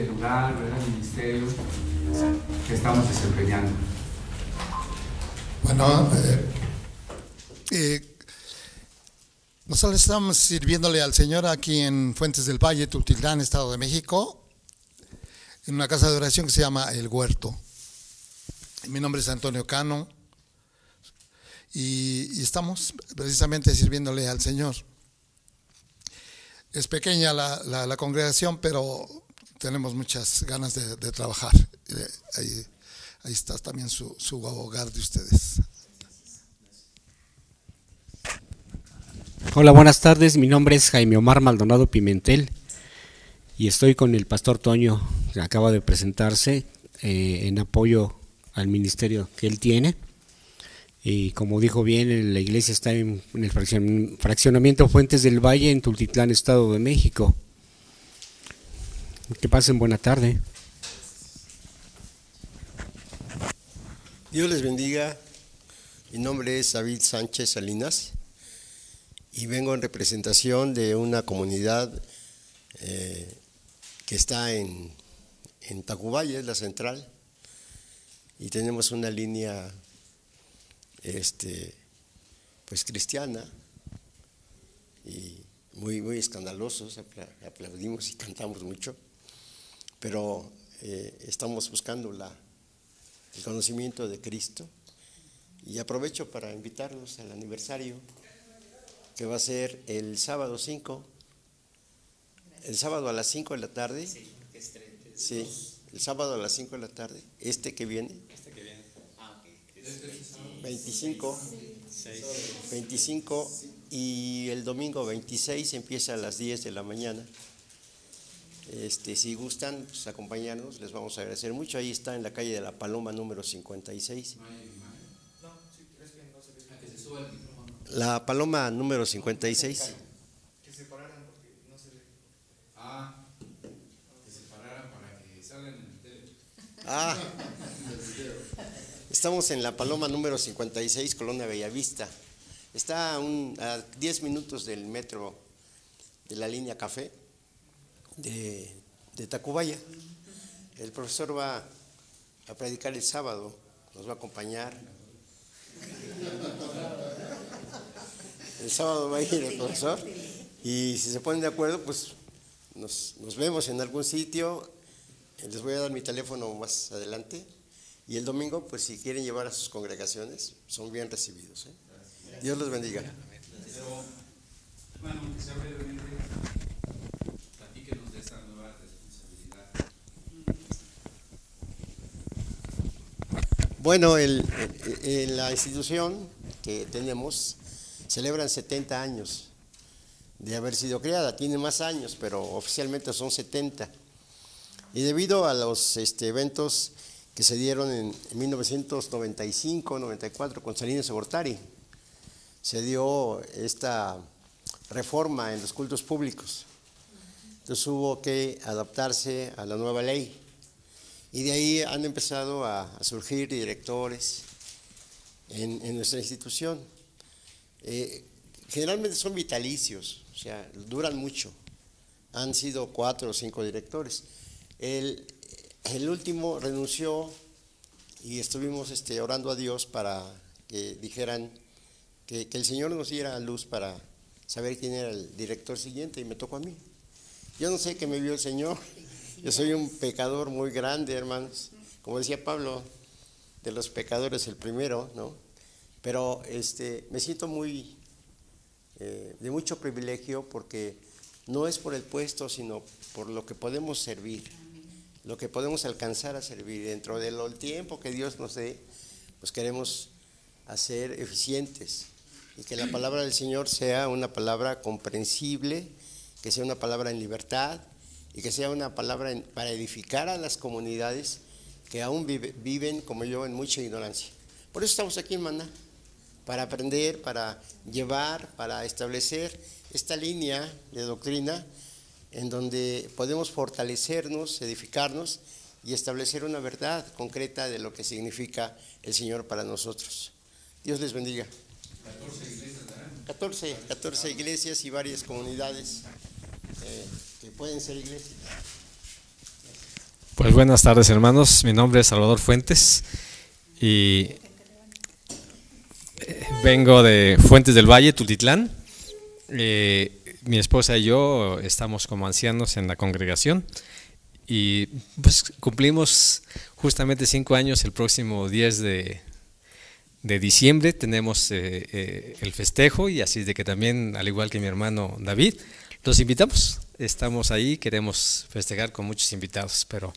este lugar, ¿verdad? El ministerio que estamos desempeñando. Bueno, nosotros estamos sirviéndole al Señor aquí en Fuentes del Valle, Tultitlán, Estado de México, en una casa de oración que se llama El Huerto. Mi nombre es Antonio Cano y estamos precisamente sirviéndole al Señor. Es pequeña la congregación, pero tenemos muchas ganas de trabajar. Ahí está también su hogar de ustedes. Hola, buenas tardes. Mi nombre es Jaime Omar Maldonado Pimentel y estoy con el pastor Toño, que acaba de presentarse en apoyo al ministerio que él tiene. Y como dijo bien, la iglesia está en el fraccionamiento Fuentes del Valle, en Tultitlán, Estado de México. Que pasen buena tarde. Dios les bendiga. Mi nombre es David Sánchez Salinas y vengo en representación de una comunidad que está en Tacubaya, es la central, y tenemos una línea pues cristiana y muy escandalosos, aplaudimos y cantamos mucho, pero estamos buscando el conocimiento de Cristo. Y aprovecho para invitarlos al aniversario que va a ser el sábado 5, el sábado a las 5 de la tarde. Sí, el sábado a las 5 de la tarde, que viene. 25 y el domingo 26 empieza a las 10 de la mañana. Si gustan pues, acompañarnos, les vamos a agradecer mucho. Ahí está en la calle de la Paloma número 56. La Paloma número 56. Que se pararan porque no se ve. Que se pararan para que salgan en el tele. Estamos en la Paloma número 56, Colonia Bellavista. Está a 10 minutos del metro de la línea Café de Tacubaya. El profesor va a predicar el sábado, nos va a acompañar. El sábado va a ir el profesor y si se ponen de acuerdo, pues nos vemos en algún sitio. Les voy a dar mi teléfono más adelante. Y el domingo, pues si quieren llevar a sus congregaciones, son bien recibidos. Dios los bendiga. Pero, bueno, aunque sea brevemente, platíquenos de esta nueva responsabilidad. Bueno, la institución que tenemos celebran 70 años de haber sido creada. Tiene más años, pero oficialmente son 70. Y debido a los eventos que se dieron en 1995-94 con Salinas de Gortari, se dio esta reforma en los cultos públicos. Entonces hubo que adaptarse a la nueva ley. Y de ahí han empezado a surgir directores en nuestra institución. Generalmente son vitalicios, o sea, duran mucho. Han sido 4 o 5 directores. El último renunció y estuvimos orando a Dios para que dijeran que el Señor nos diera luz para saber quién era el director siguiente, y me tocó a mí. Yo no sé qué me vio el Señor. Yo soy un pecador muy grande, hermanos. Como decía Pablo, de los pecadores el primero, ¿no? Pero me siento de mucho privilegio, porque no es por el puesto, sino por lo que podemos servir, lo que podemos alcanzar a servir. Dentro del tiempo que Dios nos dé, pues queremos hacer eficientes y que la palabra del Señor sea una palabra comprensible, que sea una palabra en libertad y que sea una palabra para edificar a las comunidades que aún viven como yo en mucha ignorancia. Por eso estamos aquí en Maná, para aprender, para llevar, para establecer esta línea de doctrina en donde podemos fortalecernos, edificarnos y establecer una verdad concreta de lo que significa el Señor para nosotros. Dios les bendiga. 14 iglesias y varias comunidades que pueden ser iglesias. Pues buenas tardes, hermanos. Mi nombre es Salvador Fuentes y vengo de Fuentes del Valle, Tultitlán. Mi esposa y yo estamos como ancianos en la congregación y pues cumplimos justamente 5 años el próximo 10 de diciembre. Tenemos el festejo y así de que también, al igual que mi hermano David, los invitamos. Estamos ahí, queremos festejar con muchos invitados, pero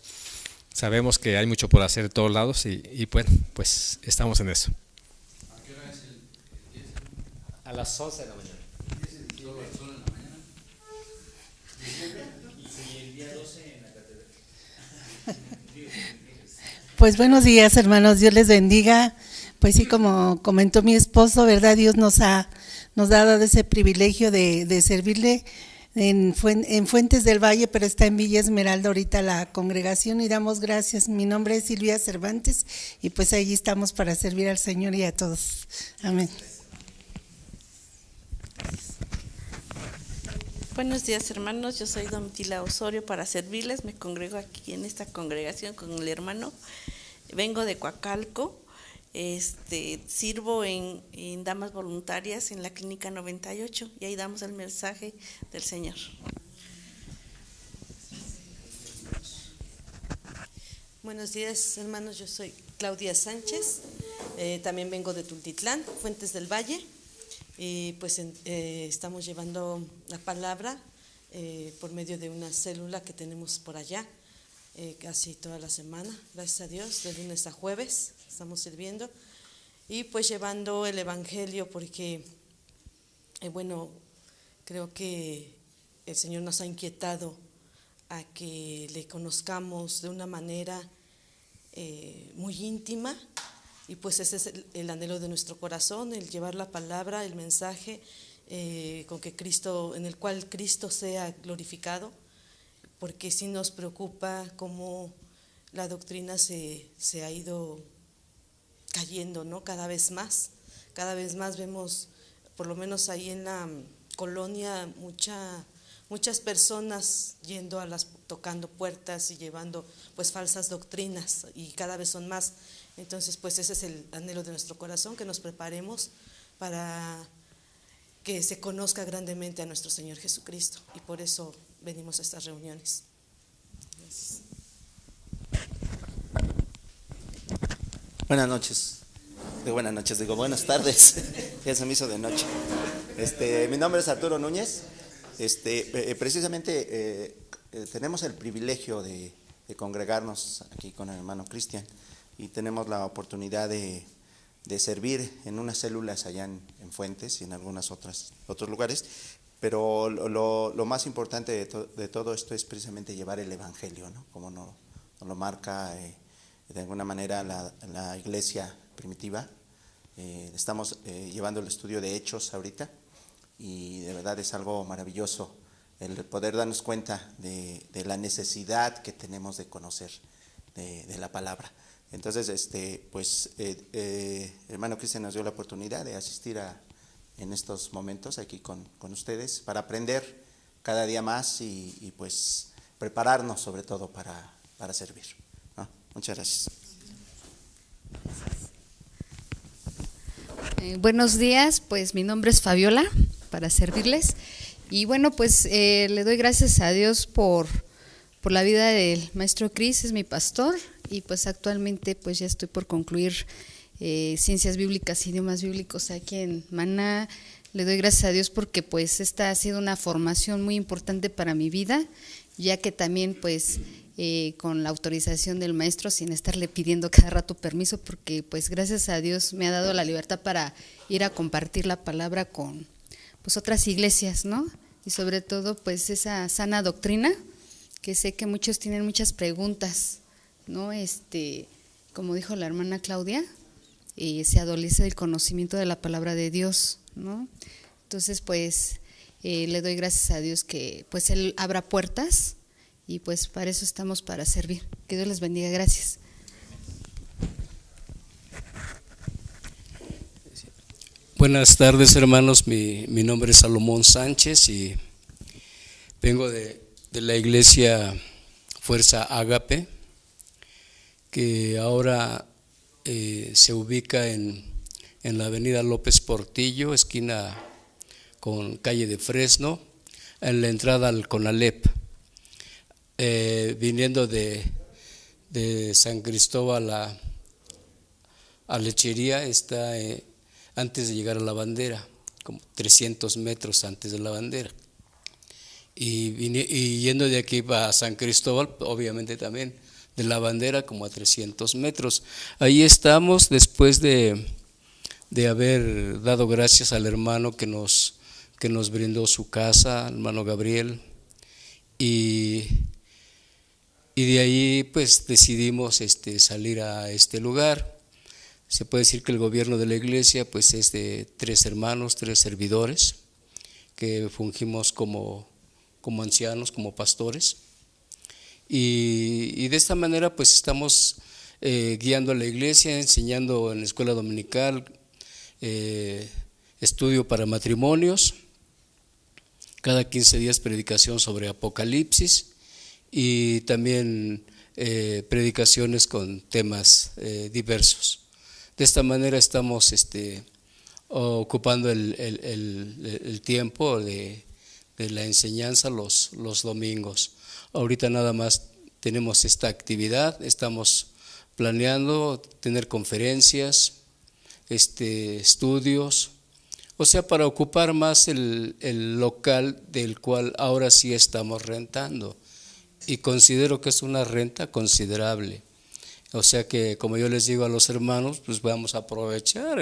sabemos que hay mucho por hacer de todos lados y bueno, pues estamos en eso. ¿A qué hora es el 10? A las 11 de la mañana. ¿Solo en la mañana? Y el día 12 en la catedral. Pues buenos días, hermanos, Dios les bendiga. Pues sí, como comentó mi esposo, ¿verdad? Dios nos ha dado ese privilegio de servirle en Fuentes del Valle, pero está en Villa Esmeralda ahorita la congregación y damos gracias. Mi nombre es Silvia Cervantes y pues allí estamos para servir al Señor y a todos. Amén. Buenos días, hermanos, yo soy Domitila Osorio para servirles, me congrego aquí en esta congregación con el hermano, vengo de Coacalco, sirvo en Damas Voluntarias en la Clínica 98 y ahí damos el mensaje del Señor. Buenos días, hermanos, yo soy Claudia Sánchez, también vengo de Tultitlán, Fuentes del Valle. Y pues estamos llevando la palabra por medio de una célula que tenemos por allá casi toda la semana, gracias a Dios, de lunes a jueves estamos sirviendo y pues llevando el evangelio porque bueno, creo que el Señor nos ha inquietado a que le conozcamos de una manera muy íntima. Y pues ese es el anhelo de nuestro corazón, el llevar la palabra, el mensaje con que Cristo, en el cual Cristo sea glorificado, porque sí nos preocupa cómo la doctrina se ha ido cayendo, ¿no? Cada vez más vemos, por lo menos ahí en la colonia, muchas personas yendo tocando puertas y llevando pues falsas doctrinas y cada vez son más. Entonces, pues ese es el anhelo de nuestro corazón, que nos preparemos para que se conozca grandemente a nuestro Señor Jesucristo. Y por eso venimos a estas reuniones. Gracias. Buenas tardes. Ya se me hizo de noche. Mi nombre es Arturo Núñez. Precisamente tenemos el privilegio de congregarnos aquí con el hermano Cristian. Y tenemos la oportunidad de servir en unas células allá en Fuentes y en algunos otros lugares, pero lo más importante de todo esto es precisamente llevar el evangelio, ¿no? Como nos lo marca de alguna manera la iglesia primitiva. Estamos llevando el estudio de Hechos ahorita y de verdad es algo maravilloso el poder darnos cuenta de la necesidad que tenemos de conocer de la palabra. Entonces, hermano Cristian nos dio la oportunidad de asistir en estos momentos aquí con ustedes para aprender cada día más y pues prepararnos sobre todo para servir, ¿no? Muchas gracias. Buenos días, pues mi nombre es Fabiola, para servirles. Y bueno, pues le doy gracias a Dios por la vida del maestro Cris, es mi pastor. Y pues actualmente pues ya estoy por concluir Ciencias Bíblicas, Idiomas Bíblicos aquí en Maná. Le doy gracias a Dios porque pues esta ha sido una formación muy importante para mi vida, ya que también pues con la autorización del maestro, sin estarle pidiendo cada rato permiso, porque pues gracias a Dios me ha dado la libertad para ir a compartir la palabra con pues otras iglesias, ¿no? Y sobre todo pues esa sana doctrina, que sé que muchos tienen muchas preguntas, ¿no? Como dijo la hermana Claudia, se adolece del conocimiento de la palabra de Dios, ¿no? Entonces pues le doy gracias a Dios que pues Él abra puertas y pues para eso estamos, para servir. Que Dios les bendiga, gracias. Buenas tardes, hermanos, mi nombre es Salomón Sánchez y vengo de la iglesia Fuerza Ágape que ahora se ubica en la avenida López Portillo, esquina con calle de Fresno, en la entrada al Conalep. Viniendo de San Cristóbal a Lechería, está antes de llegar a la bandera, como 300 metros antes de la bandera. Y yendo de aquí a San Cristóbal, obviamente también de la bandera como a 300 metros. Ahí estamos después de haber dado gracias al hermano que nos brindó su casa, al hermano Gabriel, y de ahí pues decidimos salir a este lugar. Se puede decir que el gobierno de la iglesia pues es de 3 hermanos, 3 servidores, que fungimos como ancianos, como pastores, y de esta manera pues estamos guiando a la iglesia, enseñando en la escuela dominical, estudio para matrimonios, cada 15 días predicación sobre Apocalipsis y también predicaciones con temas diversos. De esta manera estamos ocupando el tiempo de la enseñanza los domingos. Ahorita nada más tenemos esta actividad, estamos planeando tener conferencias, estudios, o sea, para ocupar más el local del cual ahora sí estamos rentando, y considero que es una renta considerable. O sea que, como yo les digo a los hermanos, pues vamos a aprovechar,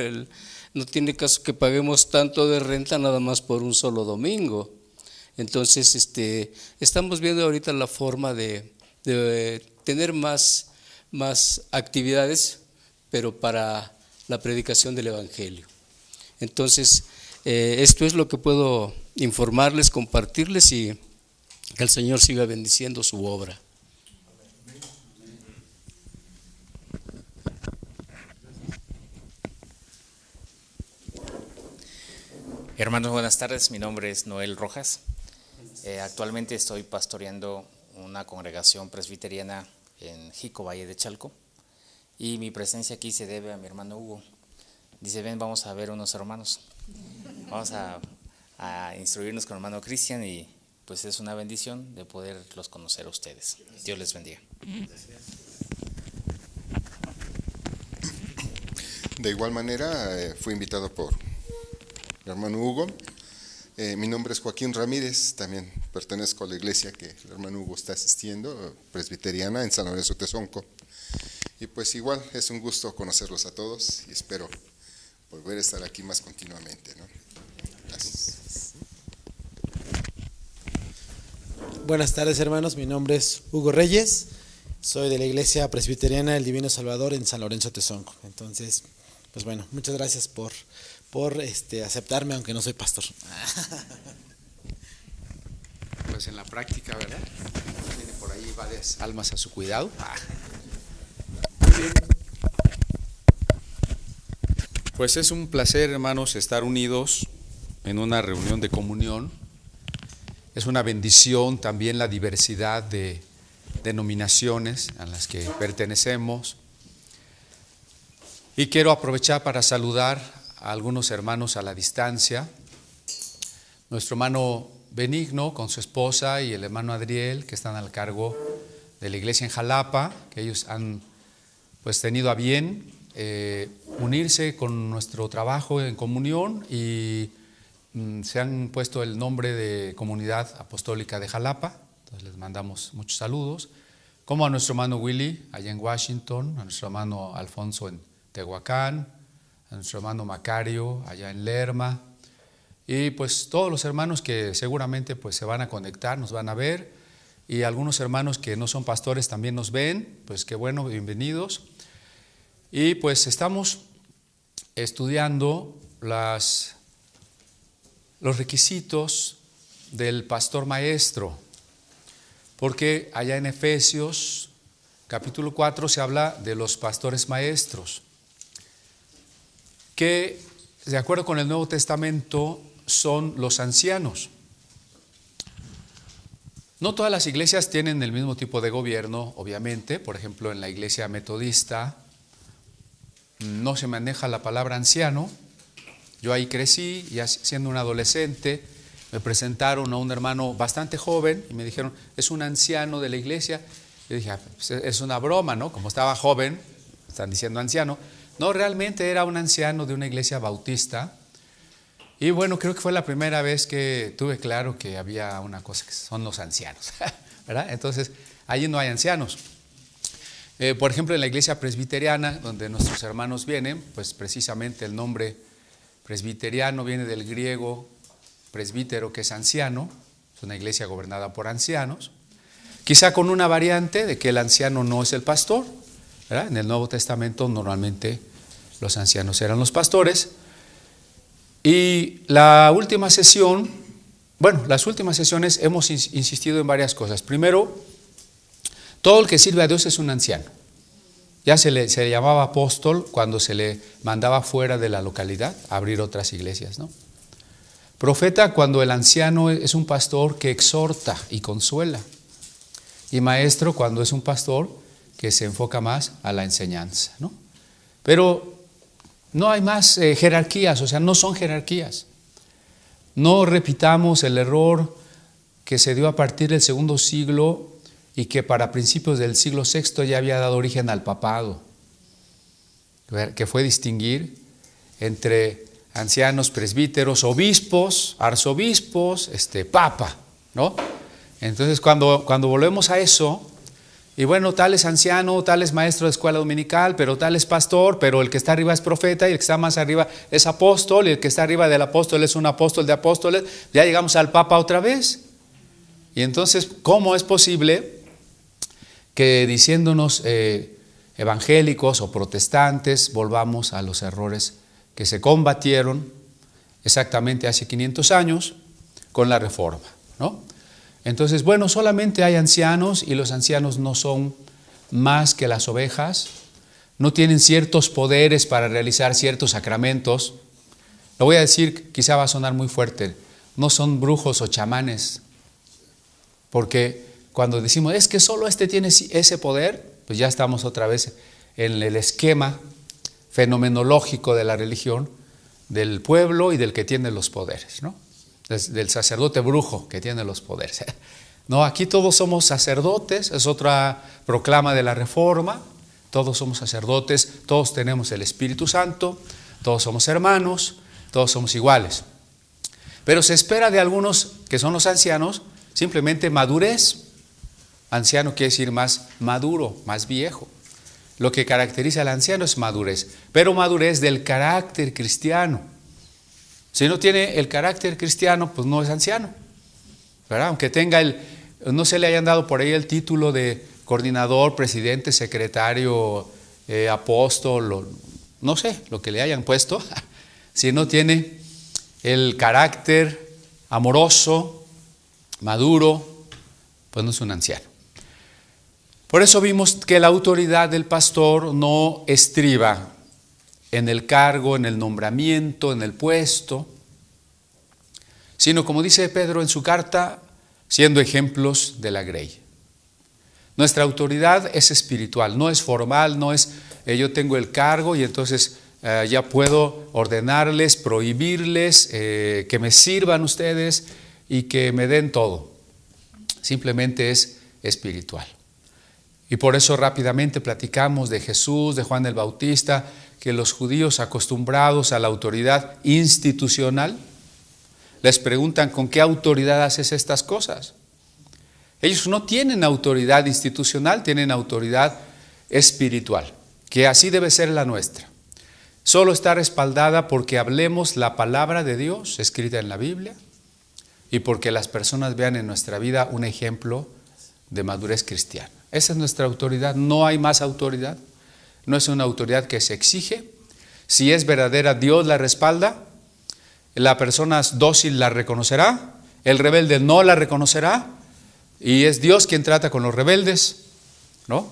no tiene caso que paguemos tanto de renta nada más por un solo domingo. Entonces estamos viendo ahorita la forma de tener más actividades, pero para la predicación del Evangelio. Entonces, esto es lo que puedo informarles, compartirles, y que el Señor siga bendiciendo su obra. Hermanos, buenas tardes. Mi nombre es Noel Rojas. Actualmente estoy pastoreando una congregación presbiteriana en Jico, Valle de Chalco, y mi presencia aquí se debe a mi hermano Hugo. Dice: ven, vamos a ver unos hermanos, vamos a instruirnos con el hermano Cristian, y pues es una bendición de poderlos conocer a ustedes. Dios les bendiga. De igual manera, fui invitado por mi hermano Hugo. Mi nombre es Joaquín Ramírez, también pertenezco a la iglesia que el hermano Hugo está asistiendo, presbiteriana en San Lorenzo Tezonco. Y pues igual es un gusto conocerlos a todos y espero volver a estar aquí más continuamente, ¿no? Gracias. Buenas tardes, hermanos, mi nombre es Hugo Reyes, soy de la iglesia presbiteriana del Divino Salvador en San Lorenzo Tezonco. Entonces, pues bueno, muchas gracias por aceptarme, aunque no soy pastor. Pues en la práctica, ¿verdad? Tiene por ahí varias almas a su cuidado. Muy bien. Pues es un placer, hermanos, estar unidos en una reunión de comunión. Es una bendición también la diversidad de denominaciones a las que pertenecemos. Y quiero aprovechar para saludar a algunos hermanos a la distancia. Nuestro hermano Benigno con su esposa y el hermano Adriel, que están al cargo de la iglesia en Jalapa, que ellos han pues tenido a bien unirse con nuestro trabajo en comunión, y se han puesto el nombre de Comunidad Apostólica de Jalapa. Entonces les mandamos muchos saludos, como a nuestro hermano Willy allá en Washington, a nuestro hermano Alfonso en Tehuacán, a nuestro hermano Macario allá en Lerma, y pues todos los hermanos que seguramente pues se van a conectar, nos van a ver, y algunos hermanos que no son pastores también nos ven. Pues qué bueno, bienvenidos. Y pues estamos estudiando los requisitos del pastor maestro, porque allá en Efesios capítulo 4 se habla de los pastores maestros, que de acuerdo con el Nuevo Testamento son los ancianos. No todas las iglesias tienen el mismo tipo de gobierno, obviamente. Por ejemplo, en la iglesia metodista no se maneja la palabra anciano. Yo ahí crecí, ya siendo un adolescente, me presentaron a un hermano bastante joven y me dijeron, es un anciano de la iglesia. Yo dije, pues es una broma, ¿no? Como estaba joven, están diciendo anciano. No, realmente era un anciano de una iglesia bautista. Y bueno, creo que fue la primera vez que tuve claro que había una cosa que son los ancianos, ¿verdad? Entonces, allí no hay ancianos. Por ejemplo, en la iglesia presbiteriana, donde nuestros hermanos vienen, pues precisamente el nombre presbiteriano viene del griego presbítero, que es anciano. Es una iglesia gobernada por ancianos. Quizá con una variante de que el anciano no es el pastor, ¿verdad? En el Nuevo Testamento normalmente los ancianos eran los pastores. Y la última sesión, bueno, las últimas sesiones hemos insistido en varias cosas. Primero, todo el que sirve a Dios es un anciano. Ya se le llamaba apóstol cuando se le mandaba fuera de la localidad a abrir otras iglesias, ¿no? Profeta cuando el anciano es un pastor que exhorta y consuela. Y maestro cuando es un pastor que se enfoca más a la enseñanza, ¿no? Pero no hay más jerarquías, o sea, no son jerarquías. No repitamos el error que se dio a partir del segundo siglo y que para principios del siglo VI ya había dado origen al papado, que fue distinguir entre ancianos, presbíteros, obispos, arzobispos, papa, ¿no? Entonces cuando volvemos a eso, y bueno, tal es anciano, tal es maestro de escuela dominical, pero tal es pastor, pero el que está arriba es profeta y el que está más arriba es apóstol y el que está arriba del apóstol es un apóstol de apóstoles, ya llegamos al papa otra vez. Y entonces, ¿cómo es posible que diciéndonos evangélicos o protestantes volvamos a los errores que se combatieron exactamente hace 500 años con la Reforma, ¿no? Entonces, bueno, solamente hay ancianos y los ancianos no son más que las ovejas, no tienen ciertos poderes para realizar ciertos sacramentos. Lo voy a decir, quizá va a sonar muy fuerte, no son brujos o chamanes, porque cuando decimos, es que solo tiene ese poder, pues ya estamos otra vez en el esquema fenomenológico de la religión, del pueblo y del que tiene los poderes, ¿no? Del sacerdote brujo que tiene los poderes. No, aquí todos somos sacerdotes, es otra proclama de la Reforma, todos somos sacerdotes, todos tenemos el Espíritu Santo, todos somos hermanos, todos somos iguales. Pero se espera de algunos que son los ancianos simplemente madurez. Anciano quiere decir más maduro, más viejo. Lo que caracteriza al anciano es madurez, pero madurez del carácter cristiano. Si no tiene el carácter cristiano, pues no es anciano, ¿verdad? Aunque tenga no se le hayan dado por ahí el título de coordinador, presidente, secretario, apóstol, no sé, lo que le hayan puesto, si no tiene el carácter amoroso, maduro, pues no es un anciano. Por eso vimos que la autoridad del pastor no estriba en el cargo, en el nombramiento, en el puesto, sino como dice Pedro en su carta, siendo ejemplos de la grey. Nuestra autoridad es espiritual, no es formal, no es yo tengo el cargo y entonces ya puedo ordenarles, prohibirles, que me sirvan ustedes y que me den todo. Simplemente es espiritual. Y por eso rápidamente platicamos de Jesús, de Juan el Bautista, que los judíos acostumbrados a la autoridad institucional, les preguntan ¿con qué autoridad haces estas cosas? Ellos no tienen autoridad institucional, tienen autoridad espiritual, que así debe ser la nuestra. Solo está respaldada porque hablemos la palabra de Dios escrita en la Biblia y porque las personas vean en nuestra vida un ejemplo de madurez cristiana. Esa es nuestra autoridad, no hay más autoridad. No es una autoridad que se exige. Si es verdadera, Dios la respalda. La persona dócil la reconocerá. El rebelde no la reconocerá. Y es Dios quien trata con los rebeldes, ¿no?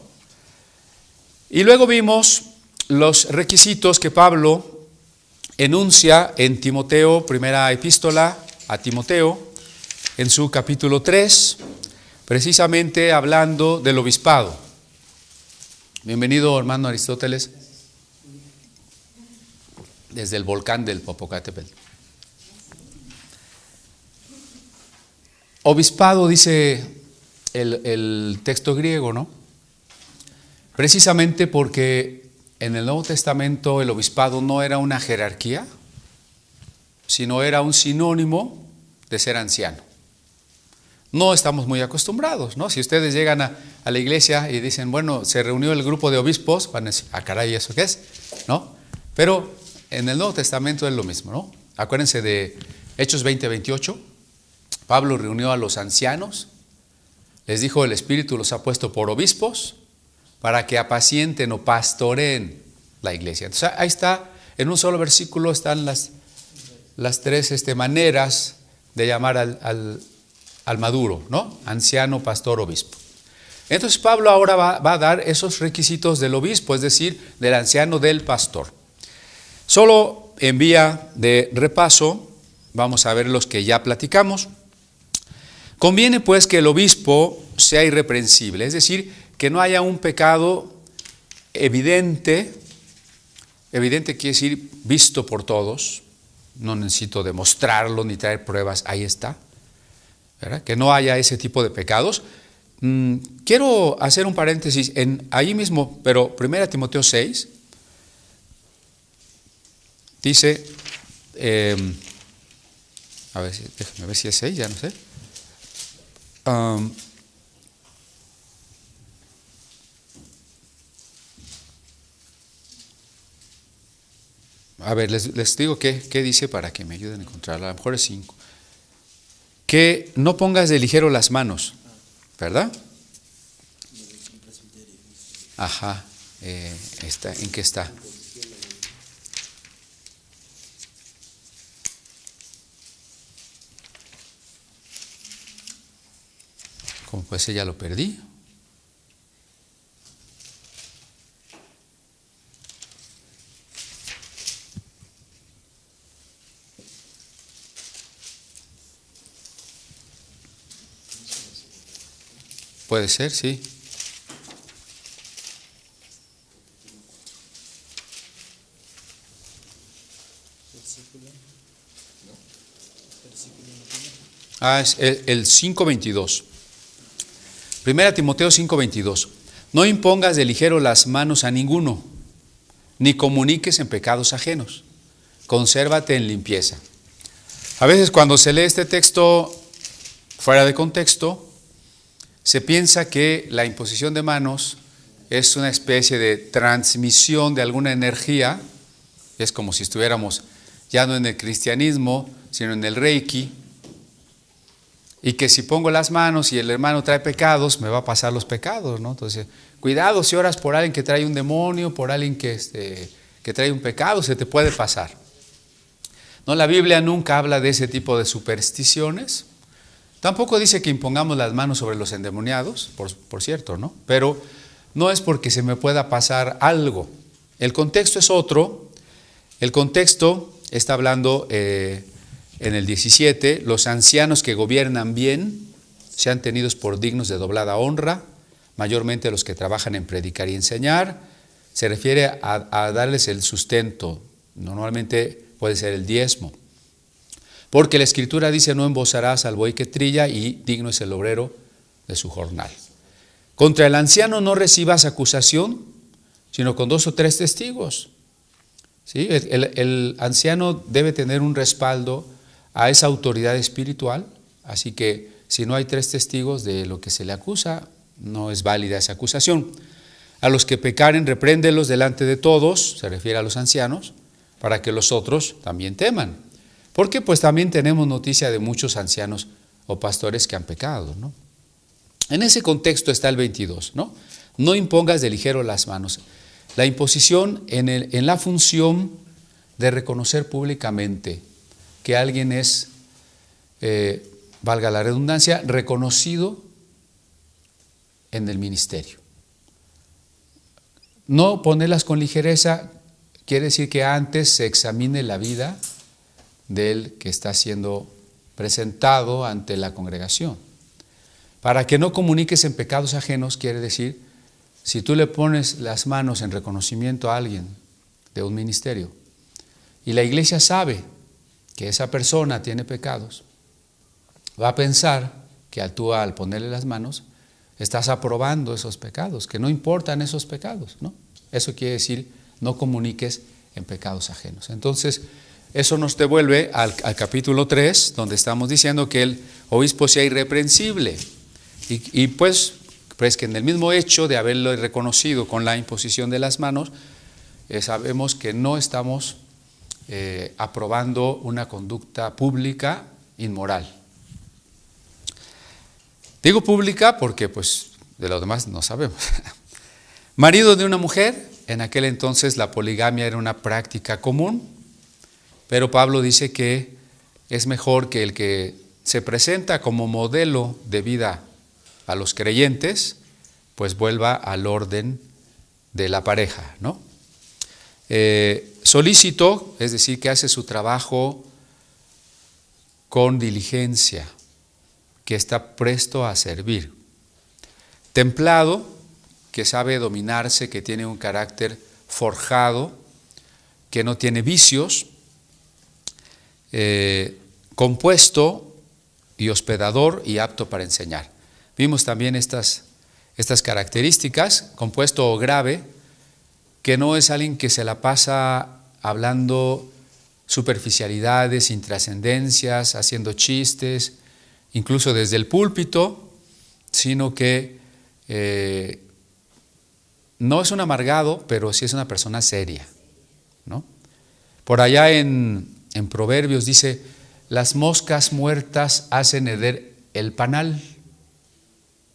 Y luego vimos los requisitos que Pablo enuncia en Timoteo, primera epístola a Timoteo, en su capítulo 3. precisamente hablando del obispado. Bienvenido, hermano Aristóteles, desde el volcán del Popocatépetl. Obispado dice el texto griego, ¿no? Precisamente porque en el Nuevo Testamento el obispado no era una jerarquía, sino era un sinónimo de ser anciano. No estamos muy acostumbrados, ¿no? Si ustedes llegan a la iglesia y dicen, bueno, se reunió el grupo de obispos, van a decir, ah, caray, ¿eso qué es? ¿No? Pero en el Nuevo Testamento es lo mismo, ¿no? Acuérdense de Hechos 20:28. Pablo reunió a los ancianos, les dijo, el Espíritu los ha puesto por obispos para que apacienten o pastoreen la iglesia. Entonces ahí está, en un solo versículo están las tres maneras de llamar al maduro, ¿no? Anciano, pastor, obispo. Entonces Pablo ahora va a dar esos requisitos del obispo, es decir, del anciano, del pastor. Solo en vía de repaso, vamos a ver los que ya platicamos. Conviene pues que el obispo sea irreprensible, es decir, que no haya un pecado evidente quiere decir visto por todos, no necesito demostrarlo ni traer pruebas, ahí está, ¿verdad? Que no haya ese tipo de pecados. Quiero hacer un paréntesis, ahí mismo, pero 1 Timoteo 6, dice, a ver, déjame ver si es 6, ya no sé. A ver, les digo qué dice para que me ayuden a encontrarla. A lo mejor es 5. Que no pongas de ligero las manos, ¿verdad? Ajá, ¿en qué está? Como pues ya lo perdí. Puede ser, sí. Es el 5:22. 1 Timoteo 5:22. No impongas de ligero las manos a ninguno, ni comuniques en pecados ajenos. Consérvate en limpieza. A veces cuando se lee este texto fuera de contexto, se piensa que la imposición de manos es una especie de transmisión de alguna energía, es como si estuviéramos ya no en el cristianismo, sino en el Reiki, y que si pongo las manos y el hermano trae pecados, me va a pasar los pecados, ¿no? Entonces, cuidado si oras por alguien que trae un demonio, por alguien que trae un pecado, se te puede pasar. No, la Biblia nunca habla de ese tipo de supersticiones. Tampoco dice que impongamos las manos sobre los endemoniados, por cierto, ¿no? Pero no es porque se me pueda pasar algo. El contexto es otro. El contexto está hablando en el 17, los ancianos que gobiernan bien sean tenidos por dignos de doblada honra, mayormente los que trabajan en predicar y enseñar. Se refiere a darles el sustento, normalmente puede ser el diezmo. Porque la Escritura dice, no embozarás al buey que trilla y digno es el obrero de su jornal. Contra el anciano no recibas acusación, sino con 2 o 3 testigos. ¿Sí? El anciano debe tener un respaldo a esa autoridad espiritual, así que si no hay 3 testigos de lo que se le acusa, no es válida esa acusación. A los que pecaren, repréndelos delante de todos, se refiere a los ancianos, para que los otros también teman. Porque pues también tenemos noticia de muchos ancianos o pastores que han pecado, ¿no? En ese contexto está el 22, ¿no? No impongas de ligero las manos. La imposición en la función de reconocer públicamente que alguien es, valga la redundancia, reconocido en el ministerio. No ponerlas con ligereza quiere decir que antes se examine la vida del que está siendo presentado ante la congregación. Para que no comuniques en pecados ajenos, quiere decir, si tú le pones las manos en reconocimiento a alguien de un ministerio y la iglesia sabe que esa persona tiene pecados, va a pensar que al ponerle las manos estás aprobando esos pecados, que no importan esos pecados, ¿no? Eso quiere decir, no comuniques en pecados ajenos. Entonces, eso nos devuelve al capítulo 3, donde estamos diciendo que el obispo sea irreprensible. Y pues que en el mismo hecho de haberlo reconocido con la imposición de las manos, sabemos que no estamos aprobando una conducta pública inmoral. Digo pública porque pues de lo demás no sabemos. Marido de una mujer, en aquel entonces la poligamia era una práctica común, pero Pablo dice que es mejor que el que se presenta como modelo de vida a los creyentes, pues vuelva al orden de la pareja, ¿no? Solícito, es decir, que hace su trabajo con diligencia, que está presto a servir. Templado, que sabe dominarse, que tiene un carácter forjado, que no tiene vicios. Compuesto y hospedador y apto para enseñar. Vimos también estas características. Compuesto o grave, que no es alguien que se la pasa hablando superficialidades, intrascendencias, haciendo chistes, incluso desde el púlpito, sino que no es un amargado, pero sí es una persona seria, ¿no? Por allá en Proverbios dice, las moscas muertas hacen heder el panal,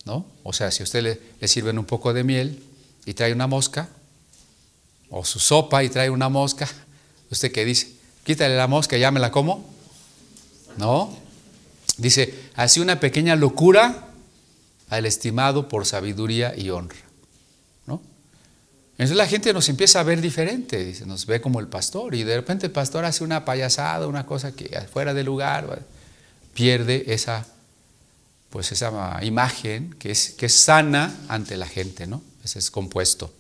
¿no? O sea, si a usted le sirven un poco de miel y trae una mosca, o su sopa y trae una mosca, ¿usted qué dice? Quítale la mosca y ya me la como. ¿No? Dice, así una pequeña locura al estimado por sabiduría y honra, ¿no? Entonces la gente nos empieza a ver diferente, dice, nos ve como el pastor, y de repente el pastor hace una payasada, una cosa que fuera de lugar, pierde esa imagen que es sana ante la gente, ¿no? Ese es compuesto.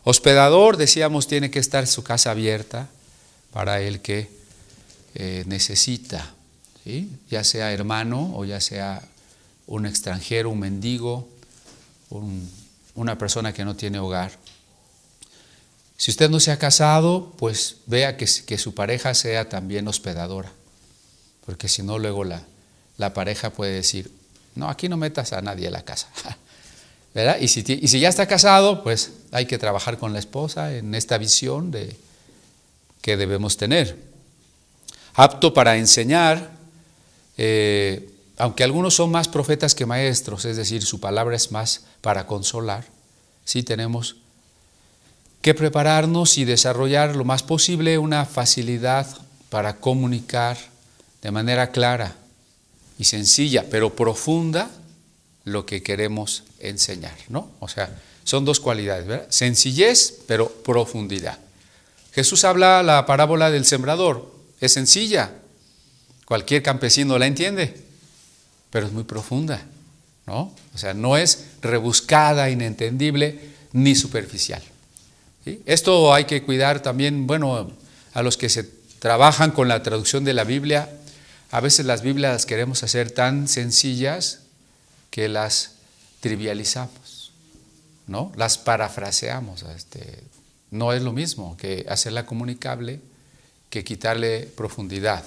Hospedador, decíamos, tiene que estar su casa abierta para el que necesita, ¿sí? Ya sea hermano o ya sea un extranjero, un mendigo, una persona que no tiene hogar. Si usted no se ha casado, pues vea que su pareja sea también hospedadora, porque si no luego la pareja puede decir, no, aquí no metas a nadie a la casa, ¿verdad? Y si ya está casado, pues hay que trabajar con la esposa en esta visión que debemos tener. Apto para enseñar, aunque algunos son más profetas que maestros, es decir, su palabra es más para consolar, sí tenemos que prepararnos y desarrollar lo más posible una facilidad para comunicar de manera clara y sencilla, pero profunda, lo que queremos enseñar, ¿no? O sea, son dos cualidades, ¿verdad? Sencillez, pero profundidad. Jesús habla la parábola del sembrador, es sencilla, cualquier campesino la entiende, pero es muy profunda, ¿no? O sea, no es rebuscada, inentendible, ni superficial, ¿sí? Esto hay que cuidar también, bueno, a los que se trabajan con la traducción de la Biblia. A veces las Biblias las queremos hacer tan sencillas que las trivializamos, ¿no? Las parafraseamos. No es lo mismo que hacerla comunicable que quitarle profundidad.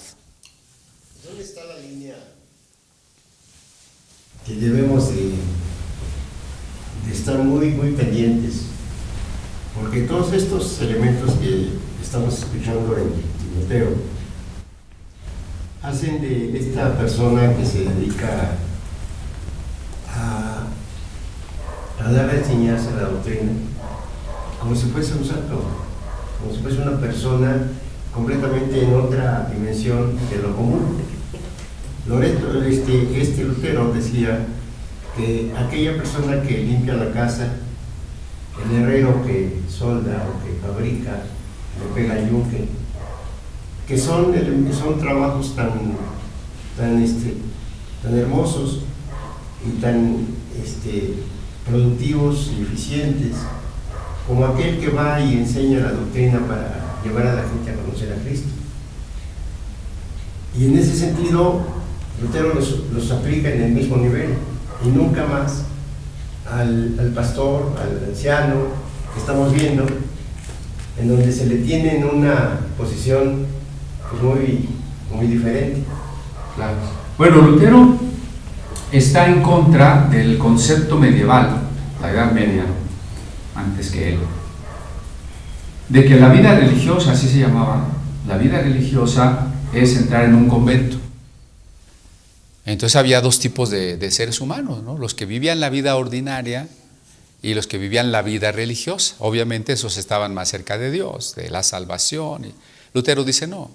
¿Dónde está la línea que debemos de estar muy, muy pendientes? Porque todos estos elementos que estamos escuchando en Timoteo hacen de esta persona que se dedica a dar la enseñanza, la doctrina, como si fuese un santo, como si fuese una persona completamente en otra dimensión de lo común. Lutero decía que aquella persona que limpia la casa, el herrero que solda o que fabrica, le pega el yunque, que son trabajos tan hermosos, y tan productivos y eficientes como aquel que va y enseña la doctrina para llevar a la gente a conocer a Cristo. Y en ese sentido, Lutero los aplica en el mismo nivel y nunca más al pastor, al anciano que estamos viendo, en donde se le tiene en una posición pues, muy diferente. Claro. Bueno, Lutero está en contra del concepto medieval, la Edad Media, antes que él, de que la vida religiosa, así se llamaba, la vida religiosa es entrar en un convento. Entonces había dos tipos de seres humanos, ¿no? Los que vivían la vida ordinaria y los que vivían la vida religiosa. Obviamente esos estaban más cerca de Dios, de la salvación. Y Lutero dice no.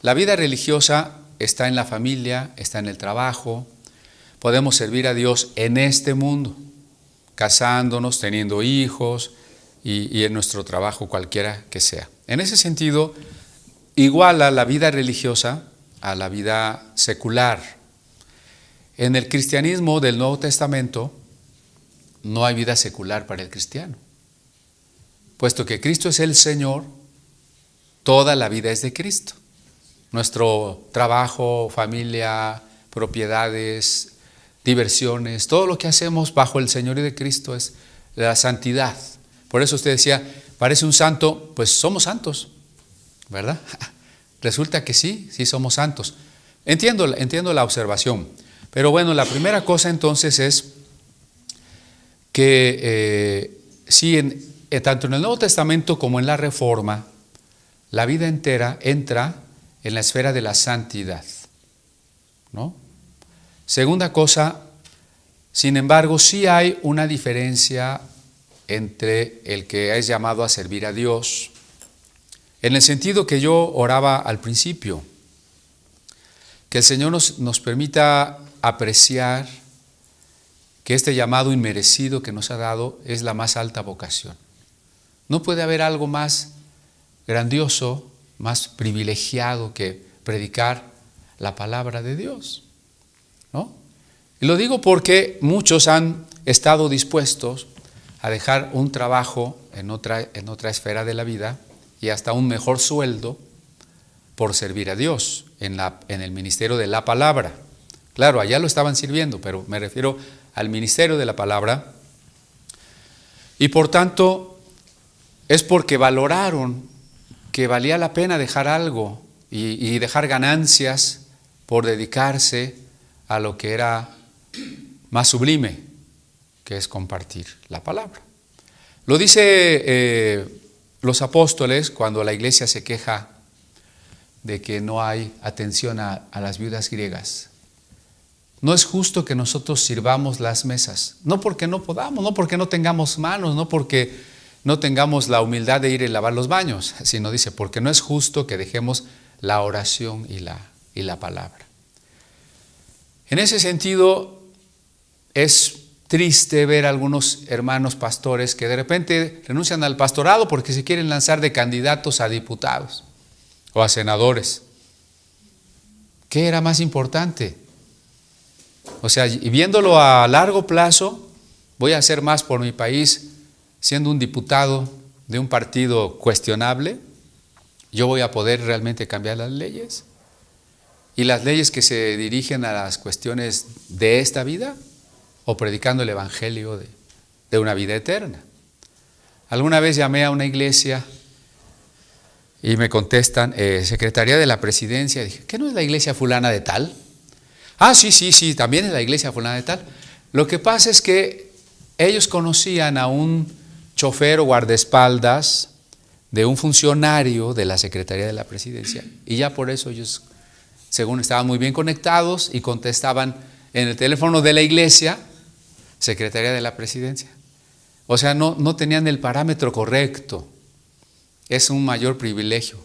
La vida religiosa está en la familia, está en el trabajo. Podemos servir a Dios en este mundo, casándonos, teniendo hijos y en nuestro trabajo cualquiera que sea. En ese sentido, iguala la vida religiosa a la vida secular. En el cristianismo del Nuevo Testamento no hay vida secular para el cristiano. Puesto que Cristo es el Señor, toda la vida es de Cristo. Nuestro trabajo, familia, propiedades, diversiones, todo lo que hacemos bajo el señorío de Cristo es la santidad. Por eso usted decía, parece un santo, pues somos santos, ¿verdad? Resulta que sí somos santos. Entiendo la observación, pero bueno, la primera cosa entonces es que tanto en el Nuevo Testamento como en la Reforma, la vida entera entra en la esfera de la santidad, ¿no? Segunda cosa, sin embargo, sí hay una diferencia entre el que es llamado a servir a Dios, en el sentido que yo oraba al principio, que el Señor nos permita apreciar que este llamado inmerecido que nos ha dado es la más alta vocación. No puede haber algo más grandioso, más privilegiado que predicar la palabra de Dios, ¿no? Y lo digo porque muchos han estado dispuestos a dejar un trabajo en otra esfera de la vida y hasta un mejor sueldo por servir a Dios en el ministerio de la palabra. Claro, allá lo estaban sirviendo, pero me refiero al ministerio de la palabra. Y por tanto, es porque valoraron que valía la pena dejar algo y dejar ganancias por dedicarse a lo que era más sublime, que es compartir la palabra. Lo dice los apóstoles cuando la iglesia se queja de que no hay atención a las viudas griegas. No es justo que nosotros sirvamos las mesas, no porque no podamos, no porque no tengamos manos, no porque no tengamos la humildad de ir a lavar los baños, sino dice, porque no es justo que dejemos la oración y la palabra. En ese sentido, es triste ver a algunos hermanos pastores que de repente renuncian al pastorado porque se quieren lanzar de candidatos a diputados o a senadores. ¿Qué era más importante? O sea, y viéndolo a largo plazo, voy a hacer más por mi país siendo un diputado de un partido cuestionable. Yo voy a poder realmente cambiar las leyes. Y las leyes que se dirigen a las cuestiones de esta vida, o predicando el evangelio de una vida eterna. Alguna vez llamé a una iglesia y me contestan, Secretaría de la Presidencia. Dije, ¿qué no es la iglesia fulana de tal? Ah, sí, también es la iglesia fulana de tal. Lo que pasa es que ellos conocían a un chofer o guardaespaldas de un funcionario de la Secretaría de la Presidencia y ya por eso ellos, según estaban muy bien conectados y contestaban en el teléfono de la iglesia, Secretaría de la Presidencia. O sea, no tenían el parámetro correcto. Es un mayor privilegio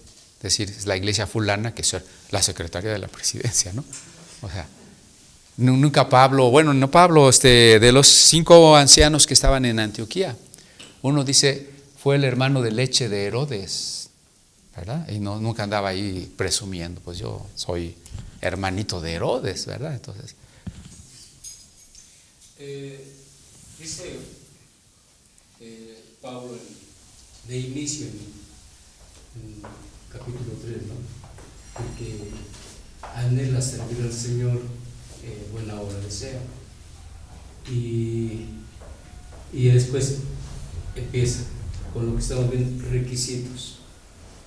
decir, es la iglesia fulana que ser la Secretaría de la Presidencia, ¿no? O sea, nunca Pablo, bueno, no Pablo, de los 5 ancianos que estaban en Antioquía, uno dice, fue el hermano de leche de Herodes, ¿verdad? Y nunca andaba ahí presumiendo, pues yo soy hermanito de Herodes, ¿verdad? Entonces, Dice Pablo de inicio en capítulo 3, ¿no? Porque anhela servir al Señor, buena obra desea. Y después empieza con lo que estamos viendo, requisitos,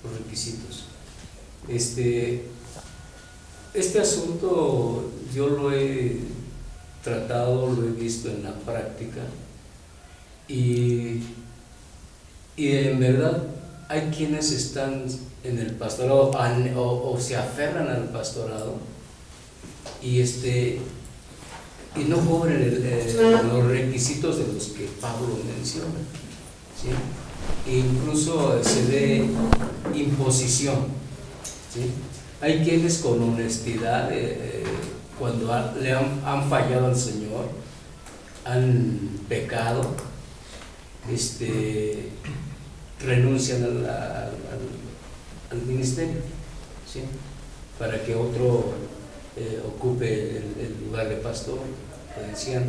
los requisitos. Este asunto yo lo he tratado, lo he visto en la práctica y en verdad hay quienes están en el pastorado o se aferran al pastorado y no cubren los requisitos de los que Pablo menciona, ¿sí? E incluso se ve imposición, ¿sí? Hay quienes con honestidad, cuando le han fallado al Señor, han pecado, renuncian al ministerio, ¿sí? Para que otro ocupe el lugar de pastor, de anciano.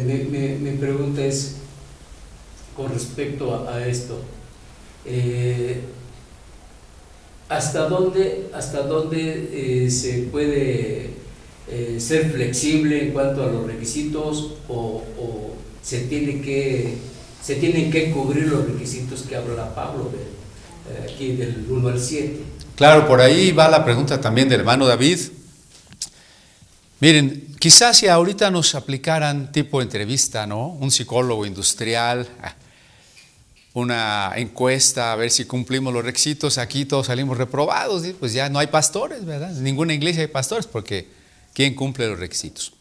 Mi pregunta es con respecto a esto. ¿Hasta dónde se puede ser flexible en cuanto a los requisitos o se tienen que cubrir los requisitos que habla Pablo aquí del 1 al 7? Claro, por ahí va la pregunta también del hermano David. Miren, quizás si ahorita nos aplicaran tipo entrevista, ¿no? Un psicólogo industrial, una encuesta a ver si cumplimos los requisitos, aquí todos salimos reprobados, ¿sí? Pues ya no hay pastores, ¿verdad? En ninguna iglesia hay pastores porque ¿quién cumple los requisitos?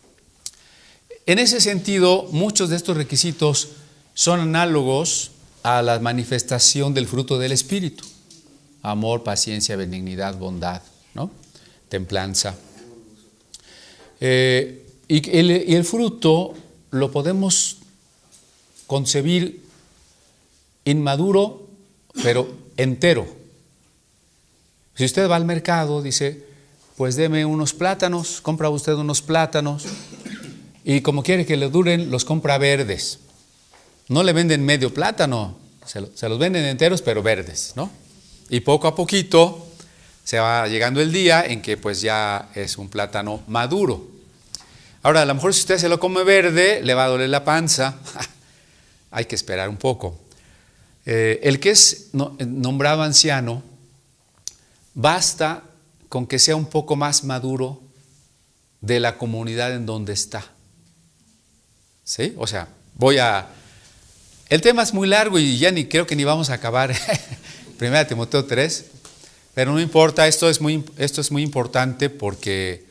En ese sentido, muchos de estos requisitos son análogos a la manifestación del fruto del Espíritu: amor, paciencia, benignidad, bondad, ¿no? Templanza. Y el fruto lo podemos concebir inmaduro, pero entero. Si usted va al mercado, dice, pues deme unos plátanos, compra usted unos plátanos, y como quiere que le duren, los compra verdes. No le venden medio plátano, se los venden enteros, pero verdes, ¿no? Y poco a poquito se va llegando el día en que pues ya es un plátano maduro. Ahora, a lo mejor si usted se lo come verde, le va a doler la panza. Hay que esperar un poco. El que es nombrado anciano, basta con que sea un poco más maduro de la comunidad en donde está. ¿Sí? O sea, el tema es muy largo y ya creo que ni vamos a acabar 1 Timoteo 3, pero no importa, esto es muy importante porque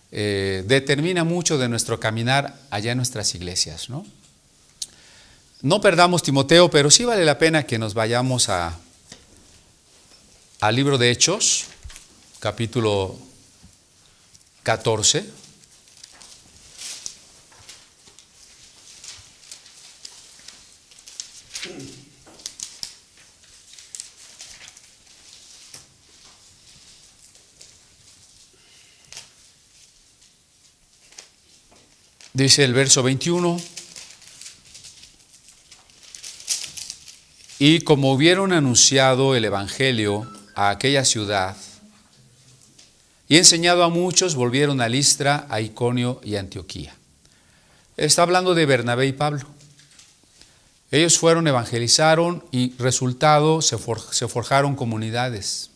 determina mucho de nuestro caminar allá en nuestras iglesias, ¿no? No perdamos Timoteo, pero sí vale la pena que nos vayamos al libro de Hechos, capítulo 14. Dice el verso 21. Y como hubieron anunciado el evangelio a aquella ciudad y enseñado a muchos, volvieron a Listra, a Iconio y a Antioquía. Está hablando de Bernabé y Pablo. Ellos fueron, evangelizaron y resultado se forjaron comunidades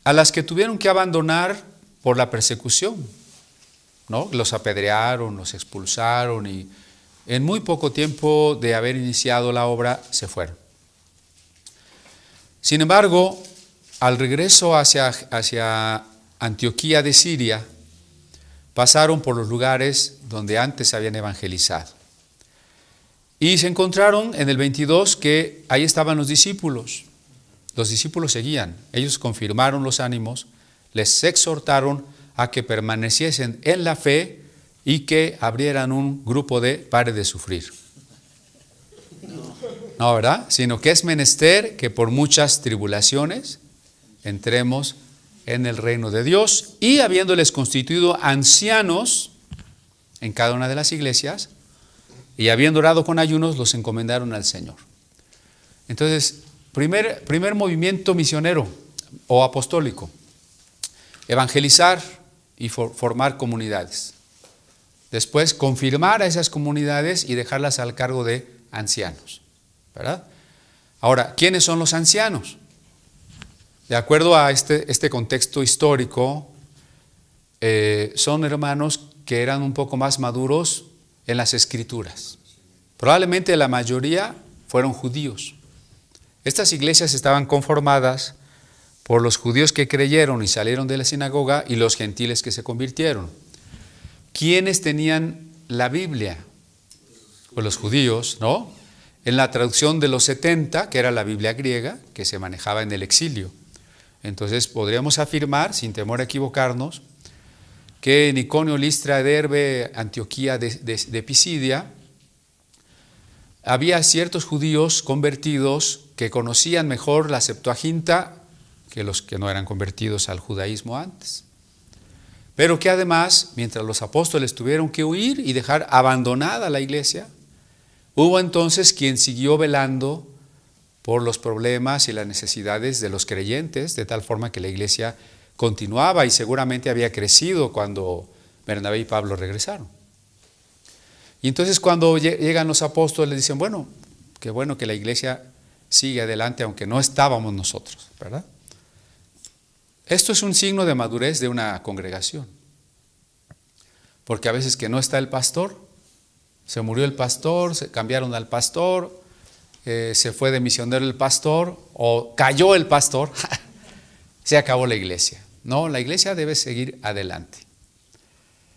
a las que tuvieron que abandonar por la persecución, ¿no? Los apedrearon, los expulsaron y en muy poco tiempo de haber iniciado la obra se fueron. Sin embargo, al regreso hacia Antioquía de Siria, pasaron por los lugares donde antes habían evangelizado. Y se encontraron en el 22 que ahí estaban los discípulos. Los discípulos seguían, ellos confirmaron los ánimos, les exhortaron a que permaneciesen en la fe y que abrieran un grupo de pare de sufrir. No, ¿verdad? Sino que es menester que por muchas tribulaciones entremos en el reino de Dios y habiéndoles constituido ancianos en cada una de las iglesias, y habiendo orado con ayunos, los encomendaron al Señor. Entonces, primer movimiento misionero o apostólico, evangelizar y formar comunidades. Después, confirmar a esas comunidades y dejarlas al cargo de ancianos, ¿verdad? Ahora, ¿quiénes son los ancianos? De acuerdo a este contexto histórico, son hermanos que eran un poco más maduros en las escrituras. Probablemente la mayoría fueron judíos. Estas iglesias estaban conformadas por los judíos que creyeron y salieron de la sinagoga y los gentiles que se convirtieron. ¿Quiénes tenían la Biblia? Pues los judíos, ¿no? En la traducción de los 70, que era la Biblia griega, que se manejaba en el exilio. Entonces podríamos afirmar, sin temor a equivocarnos, que en Iconio, Listra, Derbe, Antioquía de Pisidia, había ciertos judíos convertidos que conocían mejor la Septuaginta que los que no eran convertidos al judaísmo antes. Pero que además, mientras los apóstoles tuvieron que huir y dejar abandonada la iglesia, hubo entonces quien siguió velando por los problemas y las necesidades de los creyentes, de tal forma que la iglesia continuaba y seguramente había crecido cuando Bernabé y Pablo regresaron. Y entonces cuando llegan los apóstoles dicen, bueno que la iglesia sigue adelante aunque no estábamos nosotros, ¿verdad? Esto es un signo de madurez de una congregación. Porque a veces que no está el pastor, se murió el pastor, se cambiaron al pastor, se fue de misionero el pastor o cayó el pastor, se acabó la iglesia. No, la iglesia debe seguir adelante.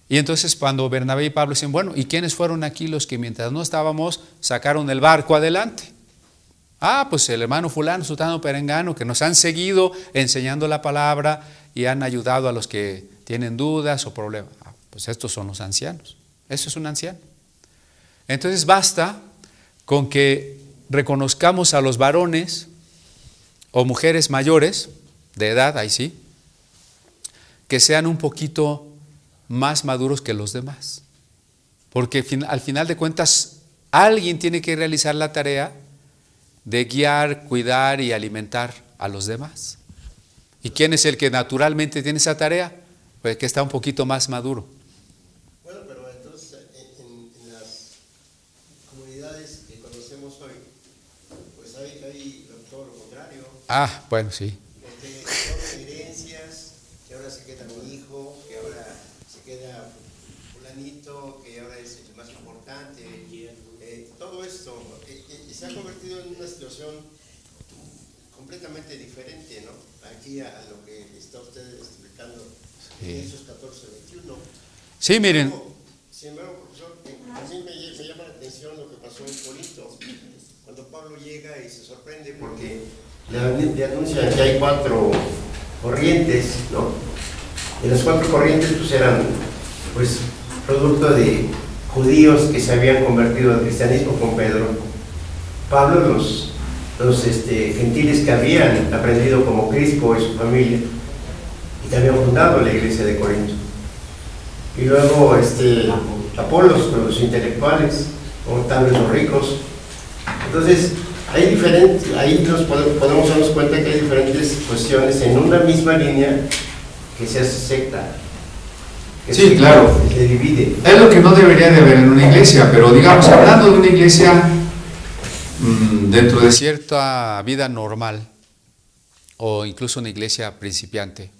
Y entonces cuando Bernabé y Pablo dicen, bueno, ¿y quiénes fueron aquí los que mientras no estábamos sacaron el barco adelante? Pues el hermano fulano, sultano, perengano, que nos han seguido enseñando la palabra y han ayudado a los que tienen dudas o problemas. Pues estos son los ancianos. Eso es un anciano. Entonces basta con que reconozcamos a los varones o mujeres mayores, de edad, ahí sí, que sean un poquito más maduros que los demás. Porque al final de cuentas, alguien tiene que realizar la tarea de guiar, cuidar y alimentar a los demás. ¿Y quién es el que naturalmente tiene esa tarea? Pues el que está un poquito más maduro. Bueno, pero entonces en las comunidades que conocemos hoy, pues hay todo lo contrario. Bueno, sí. Porque son herencias, que ahora se queda mi hijo, que ahora se queda fulanito, que ahora es el más importante. Todo esto se ha convertido en una situación completamente diferente, ¿no? Aquí a lo que está usted explicando en Hechos 14:21. Sí, miren. Sin embargo, profesor, a mí me llama la atención lo que pasó en Corinto, cuando Pablo llega y se sorprende porque le anuncian que hay 4 corrientes, ¿no? Y las 4 corrientes pues eran pues producto de judíos que se habían convertido al cristianismo con Pedro. Pablo, los gentiles que habían aprendido como Crispo y su familia y que habían fundado la iglesia de Corinto. Y luego Apolos con los intelectuales, o tal vez los ricos. Entonces, ahí podemos darnos cuenta que hay diferentes cuestiones en una misma línea que se hace secta. Sí, claro. Se divide. Es lo que no debería de haber en una iglesia, pero digamos, hablando de una iglesia dentro de cierta vida normal o incluso una iglesia principiante,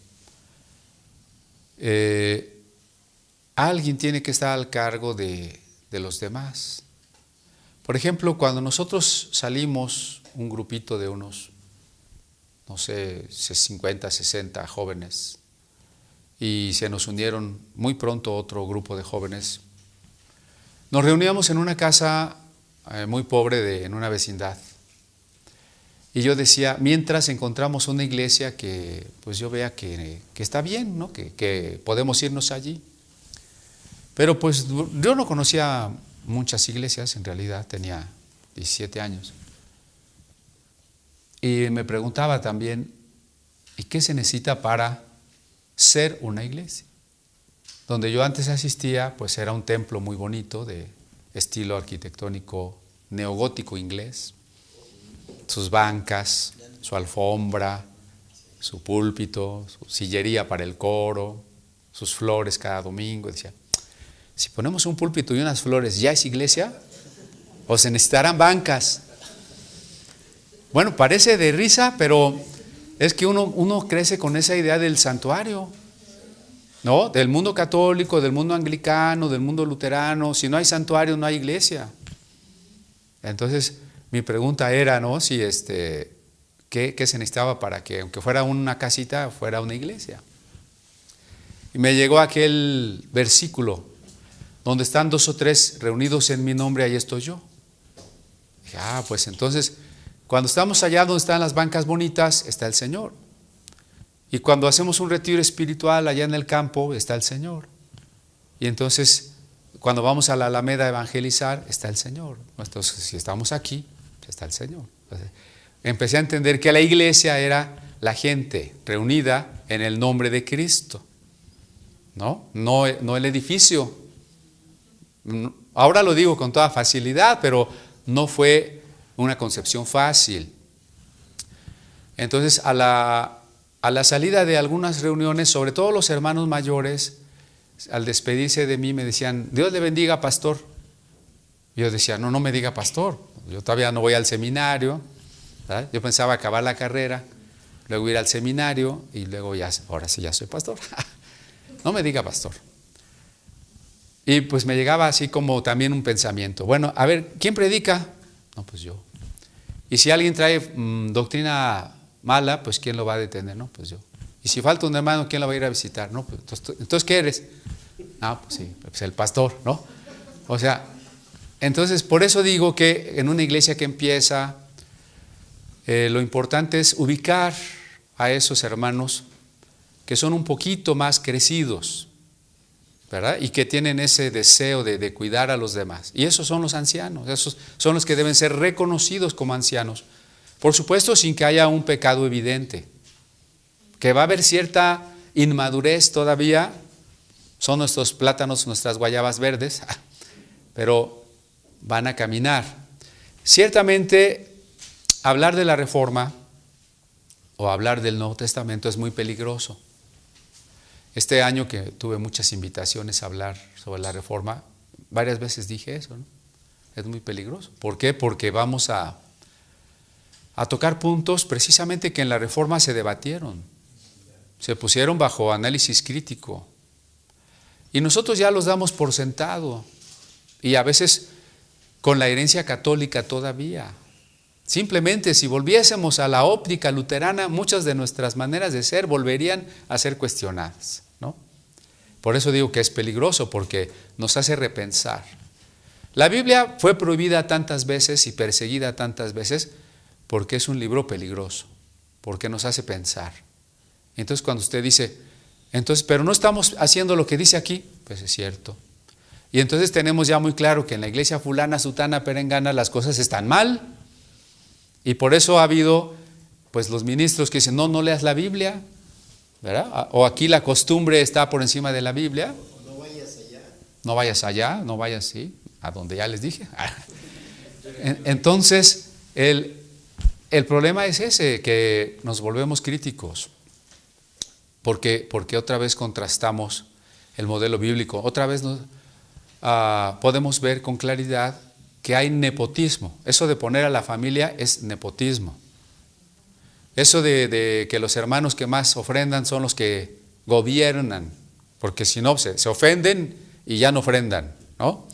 alguien tiene que estar al cargo de los demás. Por ejemplo, cuando nosotros salimos, un grupito de unos, 50, 60 jóvenes, y se nos unieron muy pronto otro grupo de jóvenes, nos reuníamos en una casa muy pobre en una vecindad. Y yo decía, mientras encontramos una iglesia que pues yo vea que está bien, ¿no? que podemos irnos allí. Pero pues yo no conocía muchas iglesias, en realidad tenía 17 años. Y me preguntaba también, ¿y qué se necesita para ser una iglesia? Donde yo antes asistía, pues era un templo muy bonito de estilo arquitectónico neogótico inglés. Sus bancas, su alfombra, su púlpito, su sillería para el coro, sus flores cada domingo. Decía, si ponemos un púlpito y unas flores, ¿ya es iglesia? ¿O se necesitarán bancas? Bueno, parece de risa, pero es que uno crece con esa idea del santuario, ¿no? Del mundo católico, del mundo anglicano, del mundo luterano. Si no hay santuario, no hay iglesia. Entonces, mi pregunta era, ¿no? Si ¿qué se necesitaba para que, aunque fuera una casita, fuera una iglesia? Y me llegó aquel versículo, donde están 2 o 3 reunidos en mi nombre, ahí estoy yo. Dije, pues entonces, cuando estamos allá donde están las bancas bonitas, está el Señor. Y cuando hacemos un retiro espiritual allá en el campo, está el Señor. Y entonces, cuando vamos a la Alameda a evangelizar, está el Señor. Entonces, si estamos aquí, está el Señor. Entonces, empecé a entender que la iglesia era la gente reunida en el nombre de Cristo, no el edificio. Ahora lo digo con toda facilidad, pero no fue una concepción fácil. Entonces, a la salida de algunas reuniones, sobre todo los hermanos mayores, al despedirse de mí me decían, Dios le bendiga, pastor. Yo decía, no me diga pastor, yo todavía no voy al seminario, ¿verdad? Yo pensaba acabar la carrera, luego ir al seminario y luego ahora sí ya soy pastor. No me diga pastor. Y pues me llegaba así como también un pensamiento, bueno, a ver, ¿quién predica? No, pues yo. Y si alguien trae doctrina mala, pues ¿quién lo va a detener? No, pues yo. Y si falta un hermano, ¿quién lo va a ir a visitar? No, pues entonces ¿qué eres? No, pues sí, pues el pastor, ¿no? O sea, entonces por eso digo que en una iglesia que empieza, lo importante es ubicar a esos hermanos que son un poquito más crecidos, ¿verdad? Y que tienen ese deseo de cuidar a los demás. Y esos son los ancianos, esos son los que deben ser reconocidos como ancianos. Por supuesto, sin que haya un pecado evidente. Que va a haber cierta inmadurez todavía, son nuestros plátanos, nuestras guayabas verdes, pero van a caminar. Ciertamente, hablar de la Reforma o hablar del Nuevo Testamento es muy peligroso. Este año que tuve muchas invitaciones a hablar sobre la Reforma, varias veces dije eso, ¿no? Es muy peligroso. ¿Por qué? Porque vamos a tocar puntos precisamente que en la Reforma se debatieron, se pusieron bajo análisis crítico. Y nosotros ya los damos por sentado, y a veces con la herencia católica todavía. Simplemente si volviésemos a la óptica luterana, muchas de nuestras maneras de ser volverían a ser cuestionadas, ¿no? Por eso digo que es peligroso, porque nos hace repensar. La Biblia fue prohibida tantas veces y perseguida tantas veces porque es un libro peligroso, porque nos hace pensar. Entonces cuando usted dice, pero no estamos haciendo lo que dice aquí, pues es cierto. Y entonces tenemos ya muy claro que en la iglesia fulana, sutana, perengana, las cosas están mal. Y por eso ha habido, pues, los ministros que dicen, no leas la Biblia, ¿verdad? O aquí la costumbre está por encima de la Biblia. No vayas allá. No vayas allá, no vayas, sí, a donde ya les dije. Entonces, el problema es ese, que nos volvemos críticos. Porque otra vez contrastamos el modelo bíblico. Otra vez podemos ver con claridad que hay nepotismo. Eso de poner a la familia es nepotismo. Eso de que los hermanos que más ofrendan son los que gobiernan, porque si no se ofenden y ya no ofrendan, ¿no?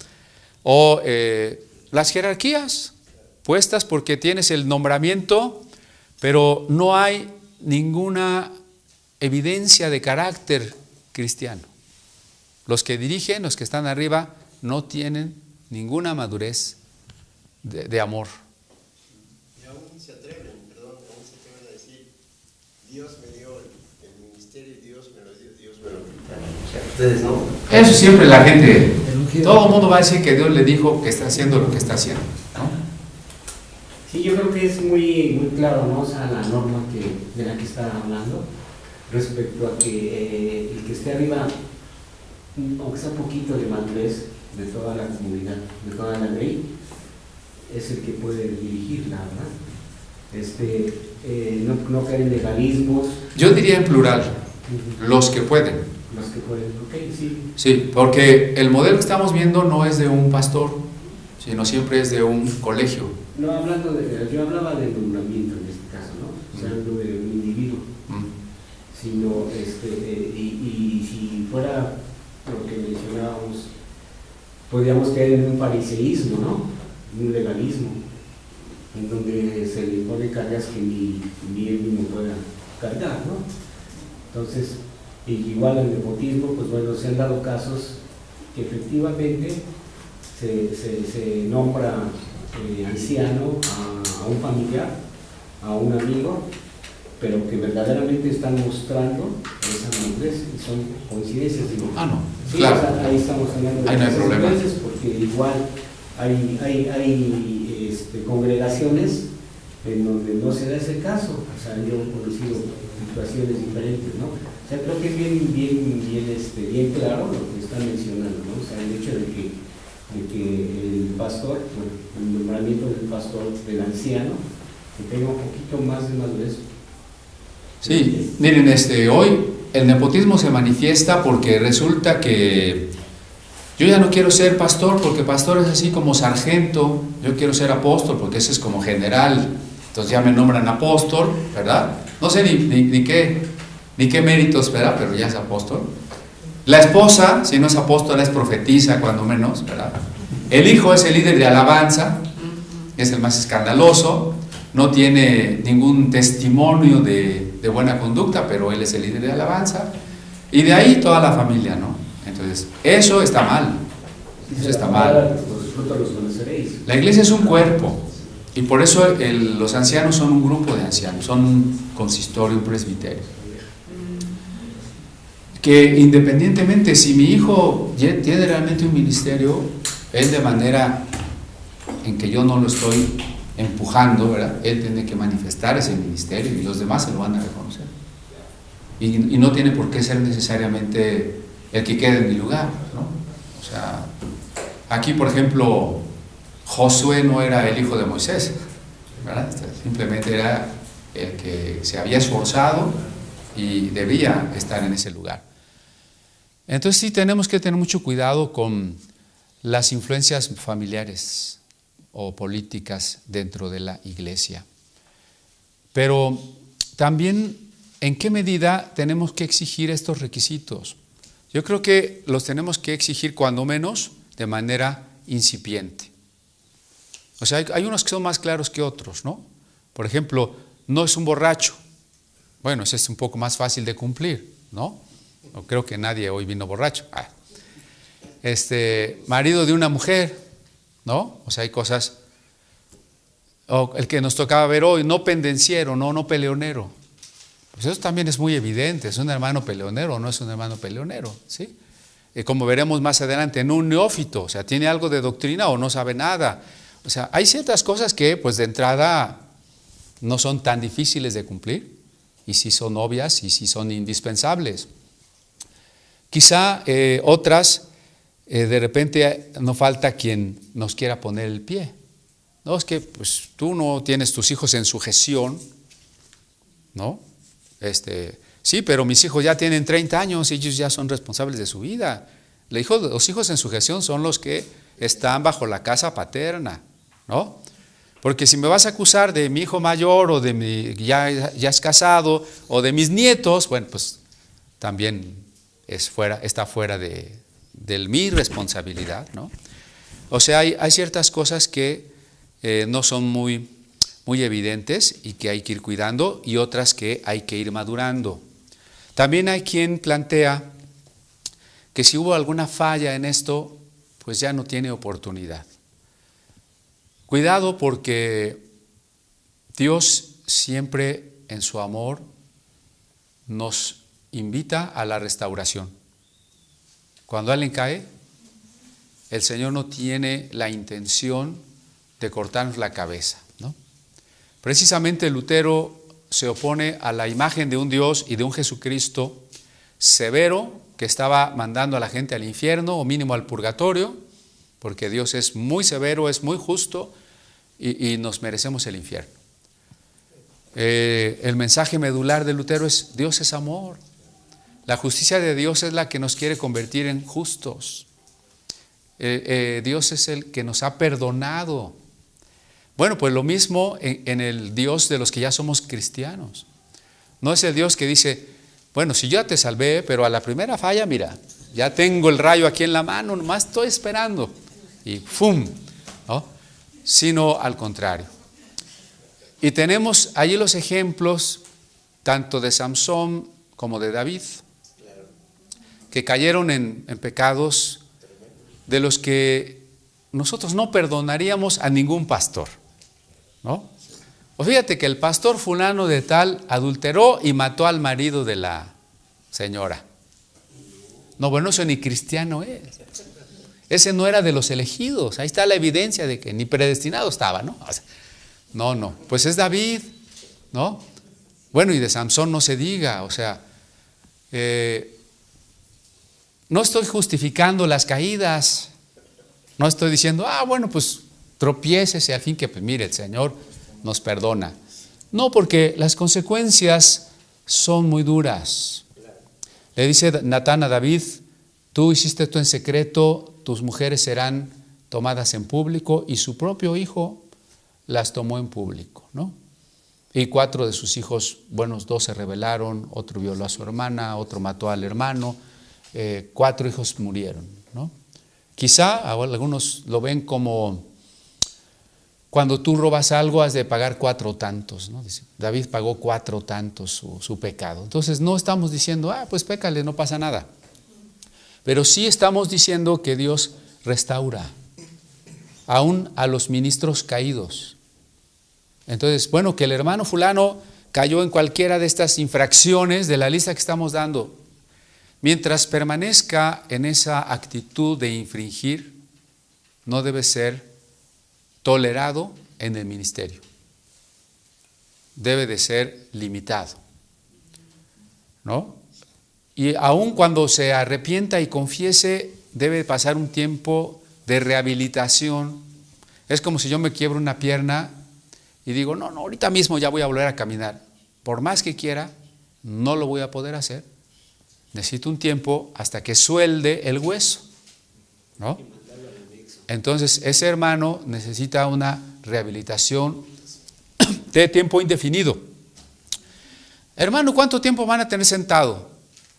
O las jerarquías puestas porque tienes el nombramiento, pero no hay ninguna evidencia de carácter cristiano. Los que dirigen, los que están arriba, no tienen ninguna madurez de amor. Y aún se atreven a decir, Dios me dio el ministerio y Dios me lo dio, Dios me lo quitaron. O sea, ustedes no. Eso siempre la gente, todo el mundo va a decir que Dios le dijo que está haciendo lo que está haciendo, ¿no? Sí, yo creo que es muy claro, ¿no? O sea, la norma de la que está hablando, respecto a que el que esté arriba aunque sea poquito de madurez de toda la comunidad, de toda la ley, es el que puede dirigirla, ¿verdad? No caer en legalismos. Yo diría en plural, los que pueden. Los que pueden, ok, sí. Sí, porque el modelo que estamos viendo no es de un pastor, sino siempre es de un colegio. No, yo hablaba del nombramiento en este caso, ¿no? O sea, de un individuo. Sino, y si fuera lo que mencionábamos, podríamos caer en un fariseísmo, ¿no? En un legalismo, en donde se le pone cargas que ni él mismo pueda cargar, ¿no? Entonces, igual el nepotismo, pues bueno, se han dado casos que efectivamente se nombra anciano a un familiar, a un amigo, pero que verdaderamente están mostrando esa madurez, y son coincidencias, digo. Ah, no, sí, claro. O sea, ahí estamos hablando de ahí no hay problema. porque igual hay congregaciones en donde no se da ese caso. O sea, yo he conocido situaciones diferentes, ¿no? O sea, creo que es bien claro lo que están mencionando, ¿no? O sea, el hecho de que el pastor, bueno, el nombramiento del pastor, del anciano, que tenga un poquito más de madurez. Sí, miren, hoy el nepotismo se manifiesta porque resulta que yo ya no quiero ser pastor porque pastor es así como sargento, yo quiero ser apóstol porque ese es como general, entonces ya me nombran apóstol, ¿verdad? No sé ni qué méritos, ¿verdad? Pero ya es apóstol. La esposa, si no es apóstola, es profetisa, cuando menos, ¿verdad? El hijo es el líder de alabanza, es el más escandaloso, no tiene ningún testimonio de buena conducta, pero él es el líder de alabanza, y de ahí toda la familia, ¿no? Entonces, eso está mal, eso está mal. La iglesia es un cuerpo, y por eso los ancianos son un grupo de ancianos, son un consistorio, un presbiterio. Que independientemente, si mi hijo tiene realmente un ministerio, él de manera en que yo no lo estoy empujando, ¿verdad? Él tiene que manifestar ese ministerio y los demás se lo van a reconocer. Y no tiene por qué ser necesariamente el que quede en mi lugar, ¿no? O sea, aquí por ejemplo, Josué no era el hijo de Moisés, ¿verdad? Simplemente era el que se había esforzado y debía estar en ese lugar. Entonces sí tenemos que tener mucho cuidado con las influencias familiares o políticas dentro de la iglesia. Pero también, ¿en qué medida tenemos que exigir estos requisitos? Yo creo que los tenemos que exigir cuando menos de manera incipiente. O sea, hay unos que son más claros que otros, ¿no? Por ejemplo, no es un borracho. Bueno, ese es un poco más fácil de cumplir, ¿no? No creo que nadie hoy vino borracho. Marido de una mujer, ¿no? O sea, hay cosas. O el que nos tocaba ver hoy, no pendenciero, no peleonero. Pues eso también es muy evidente. ¿Es un hermano peleonero o no es un hermano peleonero? ¿Sí? Como veremos más adelante, en un neófito, o sea, tiene algo de doctrina o no sabe nada. O sea, hay ciertas cosas que, pues de entrada, no son tan difíciles de cumplir, y sí son obvias y sí son indispensables. Quizá otras, de repente no falta quien nos quiera poner el pie. No, es que pues, tú no tienes tus hijos en sujeción, ¿no? Sí, pero mis hijos ya tienen 30 años y ellos ya son responsables de su vida. Los hijos en sujeción son los que están bajo la casa paterna, ¿no? Porque si me vas a acusar de mi hijo mayor o de ya es casado o de mis nietos, bueno, pues también está fuera de mi responsabilidad, ¿no? O sea, hay ciertas cosas que no son muy evidentes y que hay que ir cuidando, y otras que hay que ir madurando. También hay quien plantea que si hubo alguna falla en esto, pues ya no tiene oportunidad. Cuidado, porque Dios siempre en su amor nos invita a la restauración. Cuando alguien cae, el Señor no tiene la intención de cortarnos la cabeza, ¿no? Precisamente Lutero se opone a la imagen de un Dios y de un Jesucristo severo que estaba mandando a la gente al infierno o mínimo al purgatorio, porque Dios es muy severo, es muy justo y nos merecemos el infierno. El mensaje medular de Lutero es: Dios es amor. La justicia de Dios es la que nos quiere convertir en justos. Dios es el que nos ha perdonado. Bueno, pues lo mismo en el Dios de los que ya somos cristianos. No es el Dios que dice: bueno, si yo ya te salvé, pero a la primera falla, mira, ya tengo el rayo aquí en la mano, nomás estoy esperando. Y ¡fum! ¿No? Sino al contrario. Y tenemos allí los ejemplos tanto de Samson como de David, que cayeron en pecados de los que nosotros no perdonaríamos a ningún pastor, ¿no? O fíjate que el pastor fulano de tal adulteró y mató al marido de la señora. No, bueno, eso ni cristiano es. Ese no era de los elegidos. Ahí está la evidencia de que ni predestinado estaba, ¿no? O sea, no, pues es David, ¿no? Bueno, y de Samson no se diga, o sea, no estoy justificando las caídas, no estoy diciendo, bueno, pues tropiécese al fin que, pues mire, el Señor nos perdona. No, porque las consecuencias son muy duras. Le dice Natán a David: tú hiciste esto en secreto, tus mujeres serán tomadas en público, y su propio hijo las tomó en público, ¿no? Y 4 de sus hijos, buenos 2 se rebelaron, otro violó a su hermana, otro mató al hermano, 4 hijos murieron, ¿no? Quizá algunos lo ven como cuando tú robas algo has de pagar 4 tantos, ¿no? Dice, David pagó 4 tantos su pecado. Entonces no estamos diciendo, pues pécale, no pasa nada. Pero sí estamos diciendo que Dios restaura aún a los ministros caídos. Entonces, bueno, que el hermano fulano cayó en cualquiera de estas infracciones de la lista que estamos dando, mientras permanezca en esa actitud de infringir, no debe ser tolerado en el ministerio. Debe de ser limitado, ¿no? Y aun cuando se arrepienta y confiese, debe pasar un tiempo de rehabilitación. Es como si yo me quiebro una pierna y digo, no, ahorita mismo ya voy a volver a caminar. Por más que quiera, no lo voy a poder hacer. Necesito un tiempo hasta que suelde el hueso, ¿no? Entonces, ese hermano necesita una rehabilitación de tiempo indefinido. Hermano, ¿cuánto tiempo van a tener sentado?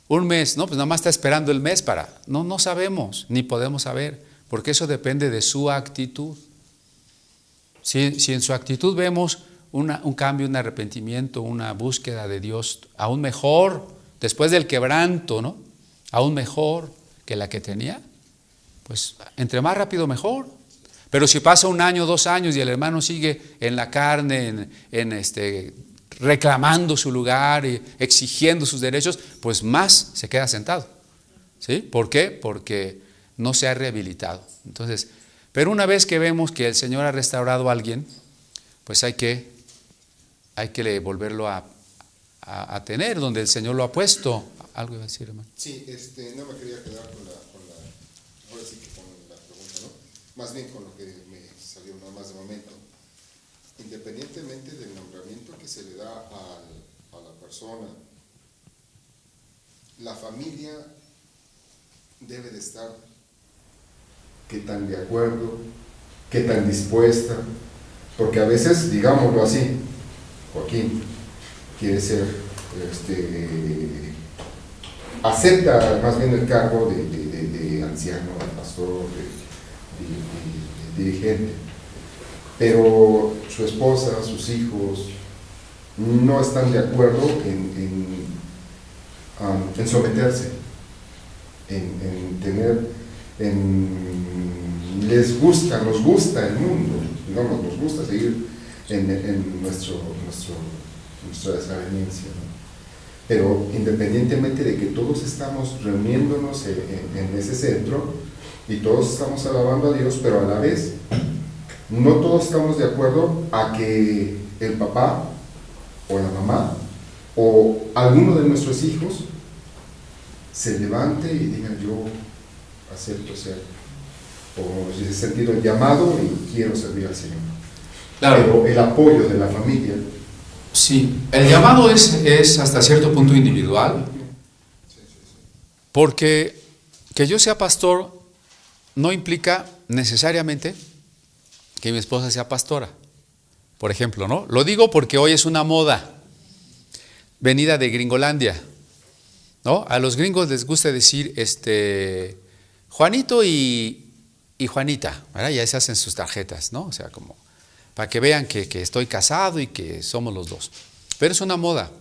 1 mes, ¿no? Pues nada más está esperando el mes para... No sabemos, ni podemos saber, porque eso depende de su actitud. Si en su actitud vemos un cambio, un arrepentimiento, una búsqueda de Dios aún mejor, después del quebranto, ¿no? Aún mejor que la que tenía, pues entre más rápido mejor. Pero si pasa 1 año, 2 años y el hermano sigue en la carne, reclamando su lugar y exigiendo sus derechos, pues más se queda sentado, ¿sí? ¿Por qué? Porque no se ha rehabilitado. Entonces, pero una vez que vemos que el Señor ha restaurado a alguien, pues hay que volverlo a tener donde el Señor lo ha puesto. ¿Algo iba a decir, hermano? Sí, no me quería quedar con la ahora sí que con la pregunta, ¿no? Más bien con lo que me salió nada más de momento. Independientemente del nombramiento que se le da a la persona, la familia debe de estar qué tan de acuerdo, qué tan dispuesta, porque a veces, digámoslo así, Joaquín quiere ser, acepta más bien el cargo de anciano, de pastor, de dirigente, pero su esposa, sus hijos no están de acuerdo en someterse, en tener, nos gusta el mundo, digamos, nos gusta seguir en nuestra desaveniencia, ¿no? Pero independientemente de que todos estamos reuniéndonos en ese centro y todos estamos alabando a Dios, pero a la vez no todos estamos de acuerdo a que el papá o la mamá o alguno de nuestros hijos se levante y diga: yo acepto ser, o en ese sentido, llamado y quiero servir al Señor. Claro. Pero el apoyo de la familia. Sí, el llamado es hasta cierto punto individual, porque que yo sea pastor no implica necesariamente que mi esposa sea pastora, por ejemplo, ¿no? Lo digo porque hoy es una moda venida de Gringolandia, ¿no? A los gringos les gusta decir Juanito y Juanita, ¿verdad? Ya se hacen sus tarjetas, ¿no? O sea, como para que vean que estoy casado y que somos los dos. Pero es una moda.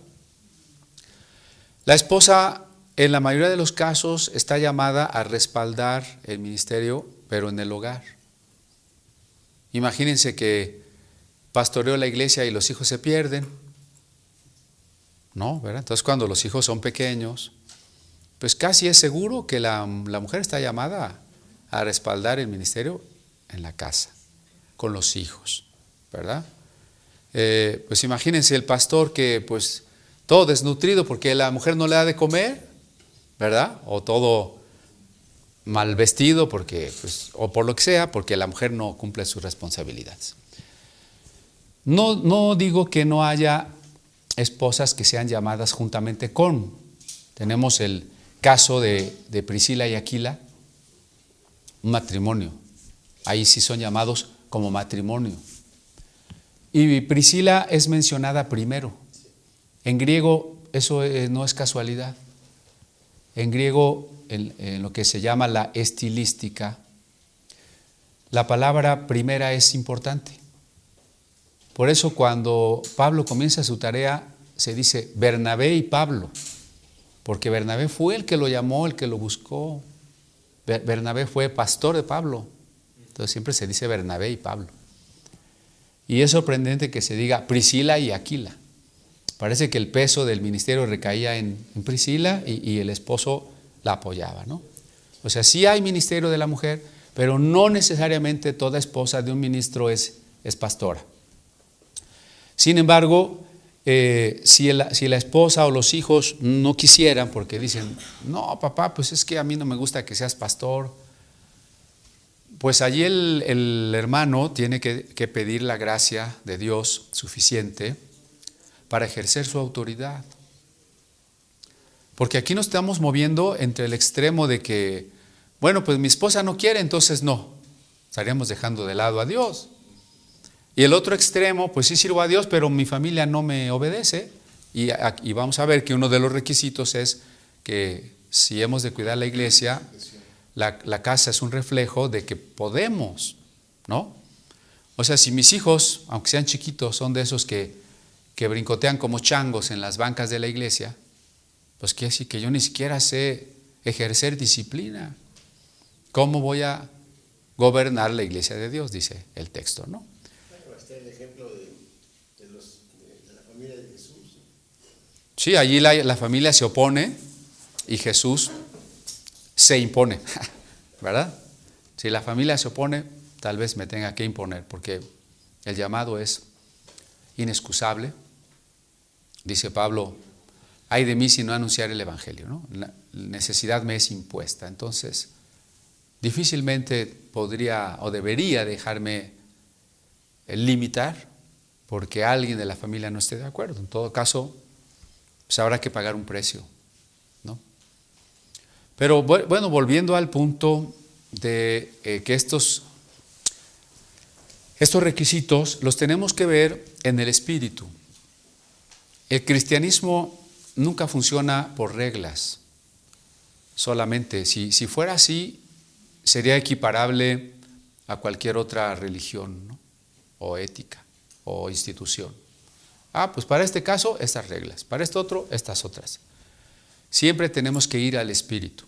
La esposa, en la mayoría de los casos, está llamada a respaldar el ministerio, pero en el hogar. Imagínense que pastoreó la iglesia y los hijos se pierden, ¿no? ¿Verdad? Entonces, cuando los hijos son pequeños, pues casi es seguro que la mujer está llamada a respaldar el ministerio en la casa, con los hijos, ¿verdad? Pues imagínense el pastor que pues todo desnutrido porque la mujer no le da de comer, ¿verdad? O todo mal vestido porque, pues, o por lo que sea, porque la mujer no cumple sus responsabilidades. No digo que no haya esposas que sean llamadas juntamente con. Tenemos el caso de Priscila y Aquila, un matrimonio. Ahí sí son llamados como matrimonio. Y Priscila es mencionada primero. En griego eso no es casualidad. En griego, en lo que se llama la estilística, la palabra primera es importante. Por eso cuando Pablo comienza su tarea, se dice Bernabé y Pablo, porque Bernabé fue el que lo llamó, el que lo buscó. Bernabé fue pastor de Pablo, entonces siempre se dice Bernabé y Pablo. Y es sorprendente que se diga Priscila y Aquila. Parece que el peso del ministerio recaía en Priscila y el esposo la apoyaba, ¿no? O sea, sí hay ministerio de la mujer, pero no necesariamente toda esposa de un ministro es pastora. Sin embargo, si la esposa o los hijos no quisieran, porque dicen, no, papá, pues es que a mí no me gusta que seas pastor, pues allí el hermano tiene que pedir la gracia de Dios suficiente para ejercer su autoridad. Porque aquí nos estamos moviendo entre el extremo de que, bueno, pues mi esposa no quiere, entonces no. Estaríamos dejando de lado a Dios. Y el otro extremo, pues sí sirvo a Dios, pero mi familia no me obedece. Y vamos a ver que uno de los requisitos es que si hemos de cuidar la iglesia, la casa es un reflejo de que podemos, ¿no? O sea, si mis hijos, aunque sean chiquitos, son de esos que brincotean como changos en las bancas de la iglesia, pues quiere decir que yo ni siquiera sé ejercer disciplina. ¿Cómo voy a gobernar la iglesia de Dios? Dice el texto, ¿no? Bueno, está el ejemplo de la familia de Jesús. Sí, allí la familia se opone y Jesús se impone, ¿verdad? Si la familia se opone, tal vez me tenga que imponer, porque el llamado es inexcusable. Dice Pablo, ay de mí si no anunciar el evangelio, ¿no? La necesidad me es impuesta. Entonces, difícilmente podría o debería dejarme limitar porque alguien de la familia no esté de acuerdo. En todo caso, pues habrá que pagar un precio, ¿no? Pero bueno, volviendo al punto de que estos requisitos los tenemos que ver en el espíritu. El cristianismo nunca funciona por reglas solamente. Si fuera así, sería equiparable a cualquier otra religión, ¿no? O ética o institución. Pues para este caso, estas reglas, para este otro, estas otras. Siempre tenemos que ir al espíritu.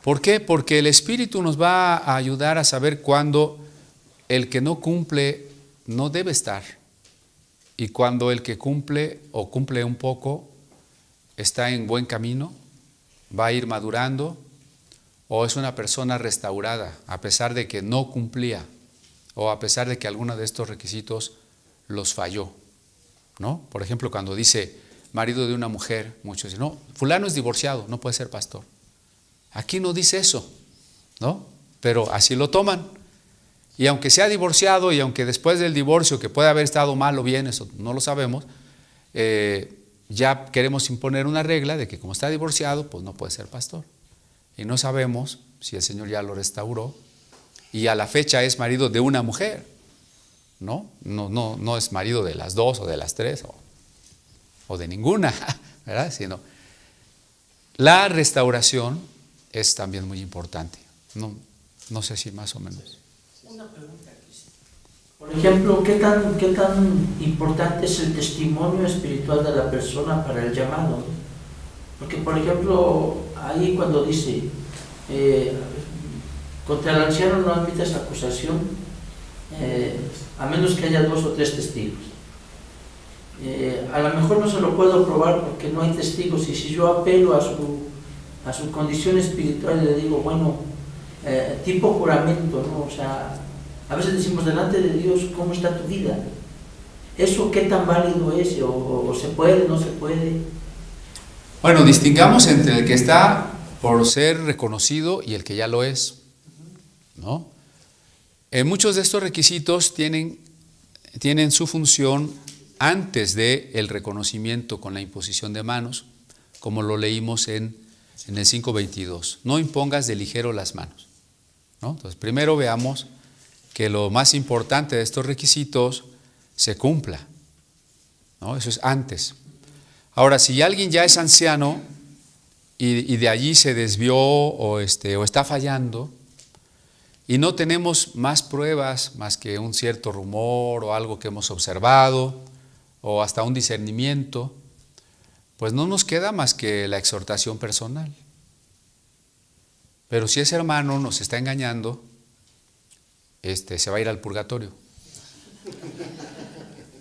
¿Por qué? Porque el espíritu nos va a ayudar a saber cuándo el que no cumple no debe estar y cuando el que cumple o cumple un poco está en buen camino, va a ir madurando o es una persona restaurada a pesar de que no cumplía o a pesar de que alguno de estos requisitos los falló, ¿no? Por ejemplo, cuando dice marido de una mujer, muchos dicen, no, fulano es divorciado, no puede ser pastor. Aquí no dice eso, ¿no? Pero así lo toman. Y aunque sea divorciado y aunque después del divorcio, que puede haber estado mal o bien, eso no lo sabemos, ya queremos imponer una regla de que como está divorciado, pues no puede ser pastor. Y no sabemos si el Señor ya lo restauró y a la fecha es marido de una mujer, ¿no? No es marido de las dos o de las tres o de ninguna, ¿verdad? Sino la restauración es también muy importante. No sé si más o menos. Una pregunta, Cristian. Por ejemplo, ¿qué tan importante es el testimonio espiritual de la persona para el llamado? Porque, por ejemplo, ahí cuando dice, contra el anciano no admites acusación, a menos que haya 2 o 3 testigos. A lo mejor no se lo puedo probar porque no hay testigos, y si yo apelo a su condición espiritual y le digo, bueno, tipo juramento, ¿no? O sea, a veces decimos delante de Dios, ¿cómo está tu vida? ¿Eso qué tan válido es? ¿O se puede, no se puede? Bueno, distingamos entre el que está por ser reconocido y el que ya lo es, ¿no? Muchos de estos requisitos tienen su función antes del reconocimiento con la imposición de manos, como lo leímos en el 5:22. No impongas de ligero las manos, ¿no? Entonces, primero veamos que lo más importante de estos requisitos se cumpla, ¿no? Eso es antes. Ahora, si alguien ya es anciano y de allí se desvió o está fallando y no tenemos más pruebas más que un cierto rumor o algo que hemos observado o hasta un discernimiento, pues no nos queda más que la exhortación personal. Pero si ese hermano nos está engañando, se va a ir al purgatorio.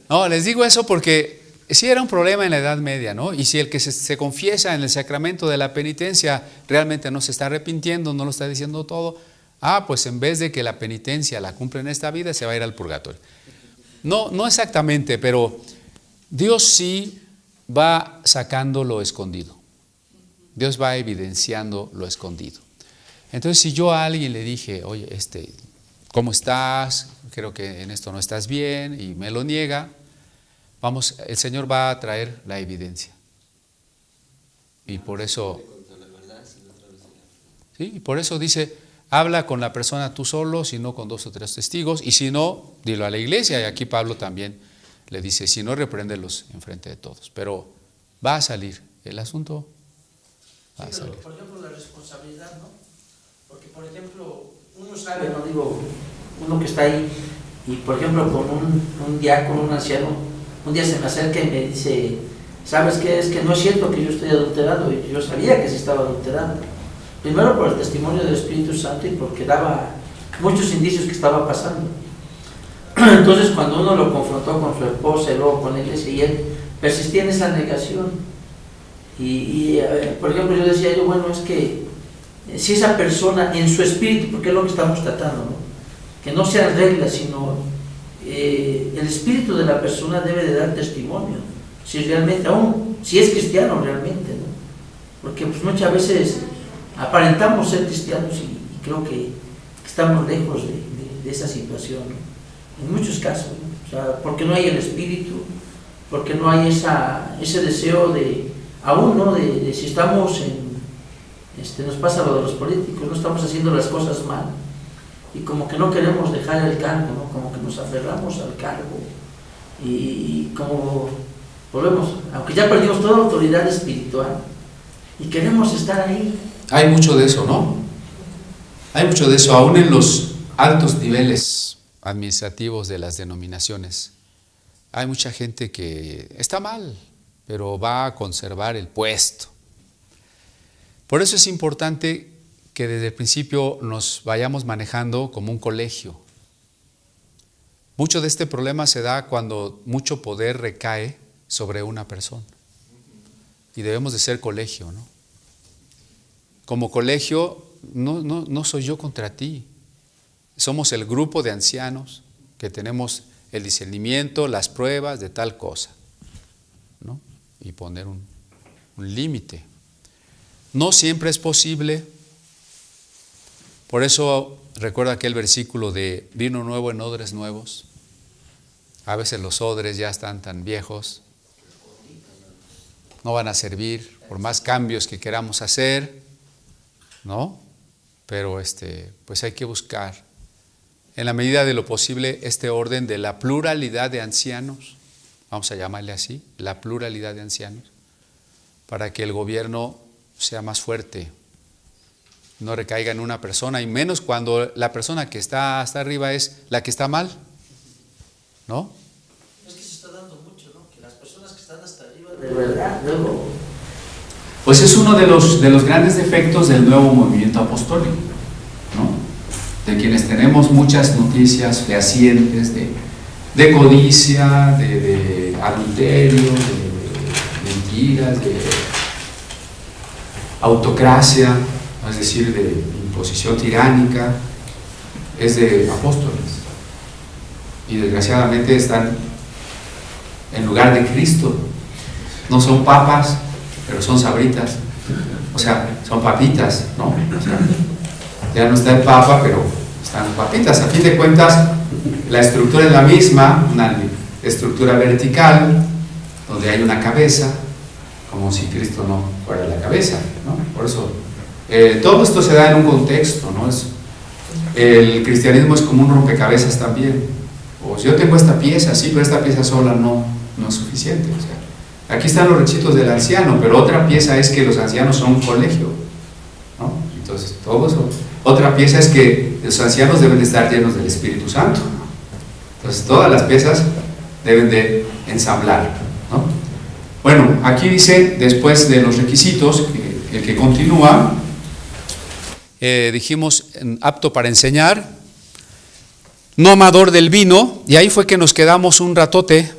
No, les digo eso porque sí era un problema en la Edad Media, ¿no? Y si el que se confiesa en el sacramento de la penitencia realmente no se está arrepintiendo, no lo está diciendo todo, pues en vez de que la penitencia la cumpla en esta vida, se va a ir al purgatorio. No exactamente, pero Dios sí va sacando lo escondido. Dios va evidenciando lo escondido. Entonces, si yo a alguien le dije, oye, ¿cómo estás? Creo que en esto no estás bien, y me lo niega, el Señor va a traer la evidencia. Y por eso, sí, por eso dice, habla con la persona tú solo, si no con 2 o 3 testigos, y si no, dilo a la iglesia. Y aquí Pablo también le dice, si no, repréndelos enfrente de todos. Pero va a salir el asunto. Va a salir. Por ejemplo, la responsabilidad, ¿no? Porque, por ejemplo, uno sabe, no digo, uno que está ahí, y por ejemplo, con un diácono, un anciano, un día se me acerca y me dice, ¿sabes qué? Es que no es cierto que yo estoy adulterado. Y yo sabía que se estaba adulterando. Primero por el testimonio del Espíritu Santo y porque daba muchos indicios que estaba pasando. Entonces, cuando uno lo confrontó con su esposa y luego con la iglesia, y él persistía en esa negación, por ejemplo, yo decía, bueno, es que si esa persona en su espíritu, porque es lo que estamos tratando, ¿no? Que no sean reglas, sino el espíritu de la persona debe de dar testimonio, si realmente, aún si es cristiano realmente, ¿no? Porque pues muchas veces aparentamos ser cristianos y creo que estamos lejos de esa situación, ¿no? En muchos casos, ¿no? O sea, porque no hay el espíritu, porque no hay ese deseo de, aún, ¿no? De si estamos nos pasa lo de los políticos, no estamos haciendo las cosas mal y como que no queremos dejar el cargo, ¿no? Como que nos aferramos al cargo y como volvemos, aunque ya perdimos toda autoridad espiritual y queremos estar ahí. Hay mucho de eso, ¿no? Hay mucho de eso, aún en los altos niveles administrativos de las denominaciones. Hay mucha gente que está mal, pero va a conservar el puesto. Por eso es importante que desde el principio nos vayamos manejando como un colegio. Mucho de este problema se da cuando mucho poder recae sobre una persona. Y debemos de ser colegio, ¿no? Como colegio, no soy yo contra ti. Somos el grupo de ancianos que tenemos el discernimiento, las pruebas de tal cosa, ¿no? y poner un límite. No siempre es posible. Por eso recuerda aquel versículo de vino nuevo en odres nuevos. A veces los odres ya están tan viejos, no van a servir por más cambios que queramos hacer, ¿no? Pero pues hay que buscar, en la medida de lo posible, este orden de la pluralidad de ancianos, vamos a llamarle así, la pluralidad de ancianos, para que el gobierno sea más fuerte, no recaiga en una persona, y menos cuando la persona que está hasta arriba es la que está mal, ¿no? Es que se está dando mucho, ¿no? Que las personas que están hasta arriba, de verdad, luego... Pues es uno de los grandes defectos del nuevo movimiento apostólico, ¿no? De quienes tenemos muchas noticias fehacientes de codicia, de adulterio, de mentiras, de autocracia, es decir, de imposición tiránica, es de apóstoles. Y desgraciadamente están en lugar de Cristo. No son papas, pero son sabritas. O sea, son papitas, ¿no? O sea, ya no está el papa, pero están las papitas. A fin de cuentas, la estructura es la misma, una estructura vertical, donde hay una cabeza, como si Cristo no fuera la cabeza, ¿no? Por eso, todo esto se da en un contexto, ¿no? El cristianismo es como un rompecabezas también. O si yo tengo esta pieza, sí, pero esta pieza sola no es suficiente. O sea, aquí están los requisitos del anciano, pero otra pieza es que los ancianos son un colegio, ¿no? Entonces, todo eso. Otra pieza es que los ancianos deben de estar llenos del Espíritu Santo. Entonces, todas las piezas deben de ensamblar, ¿no? Bueno, aquí dice, después de los requisitos, el que continúa, dijimos, apto para enseñar, no amador del vino, y ahí fue que nos quedamos un ratote,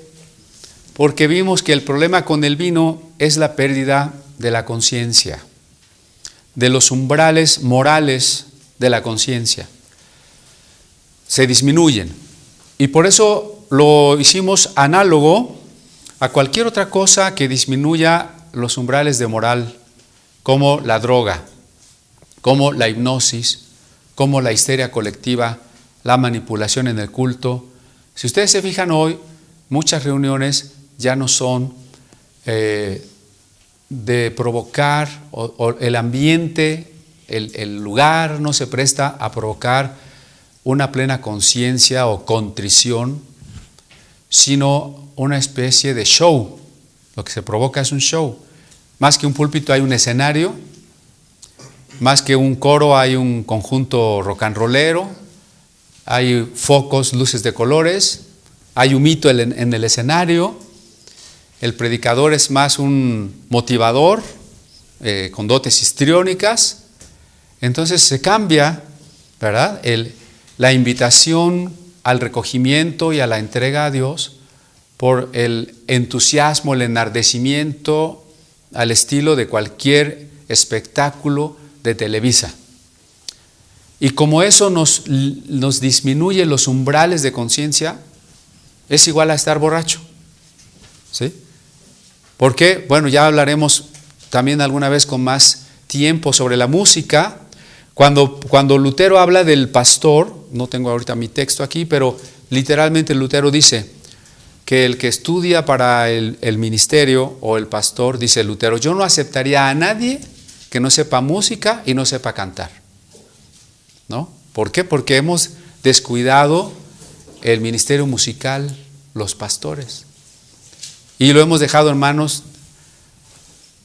porque vimos que el problema con el vino es la pérdida de la conciencia, de los umbrales morales de la conciencia. Se disminuyen, y por eso lo hicimos análogo a cualquier otra cosa que disminuya los umbrales de moral, como la droga, como la hipnosis, como la histeria colectiva, la manipulación en el culto. Si ustedes se fijan hoy, muchas reuniones ya no son de provocar, o el ambiente, el lugar no se presta a provocar una plena conciencia o contrición, sino una especie de show. Lo que se provoca es un show. Más que un púlpito hay un escenario, más que un coro hay un conjunto rock and rollero, hay focos, luces de colores, hay humito en el escenario, el predicador es más un motivador con dotes histriónicas. Entonces se cambia, ¿verdad?, la invitación al recogimiento y a la entrega a Dios por el entusiasmo, el enardecimiento al estilo de cualquier espectáculo de Televisa. Y como eso nos disminuye los umbrales de conciencia, es igual a estar borracho, ¿sí? ¿Por qué? Bueno, ya hablaremos también alguna vez con más tiempo sobre la música. Cuando Lutero habla del pastor, no tengo ahorita mi texto aquí, pero literalmente Lutero dice que el que estudia para el ministerio o el pastor, dice Lutero, yo no aceptaría a nadie que no sepa música y no sepa cantar, ¿no? ¿Por qué? Porque hemos descuidado el ministerio musical, los pastores, y lo hemos dejado en manos,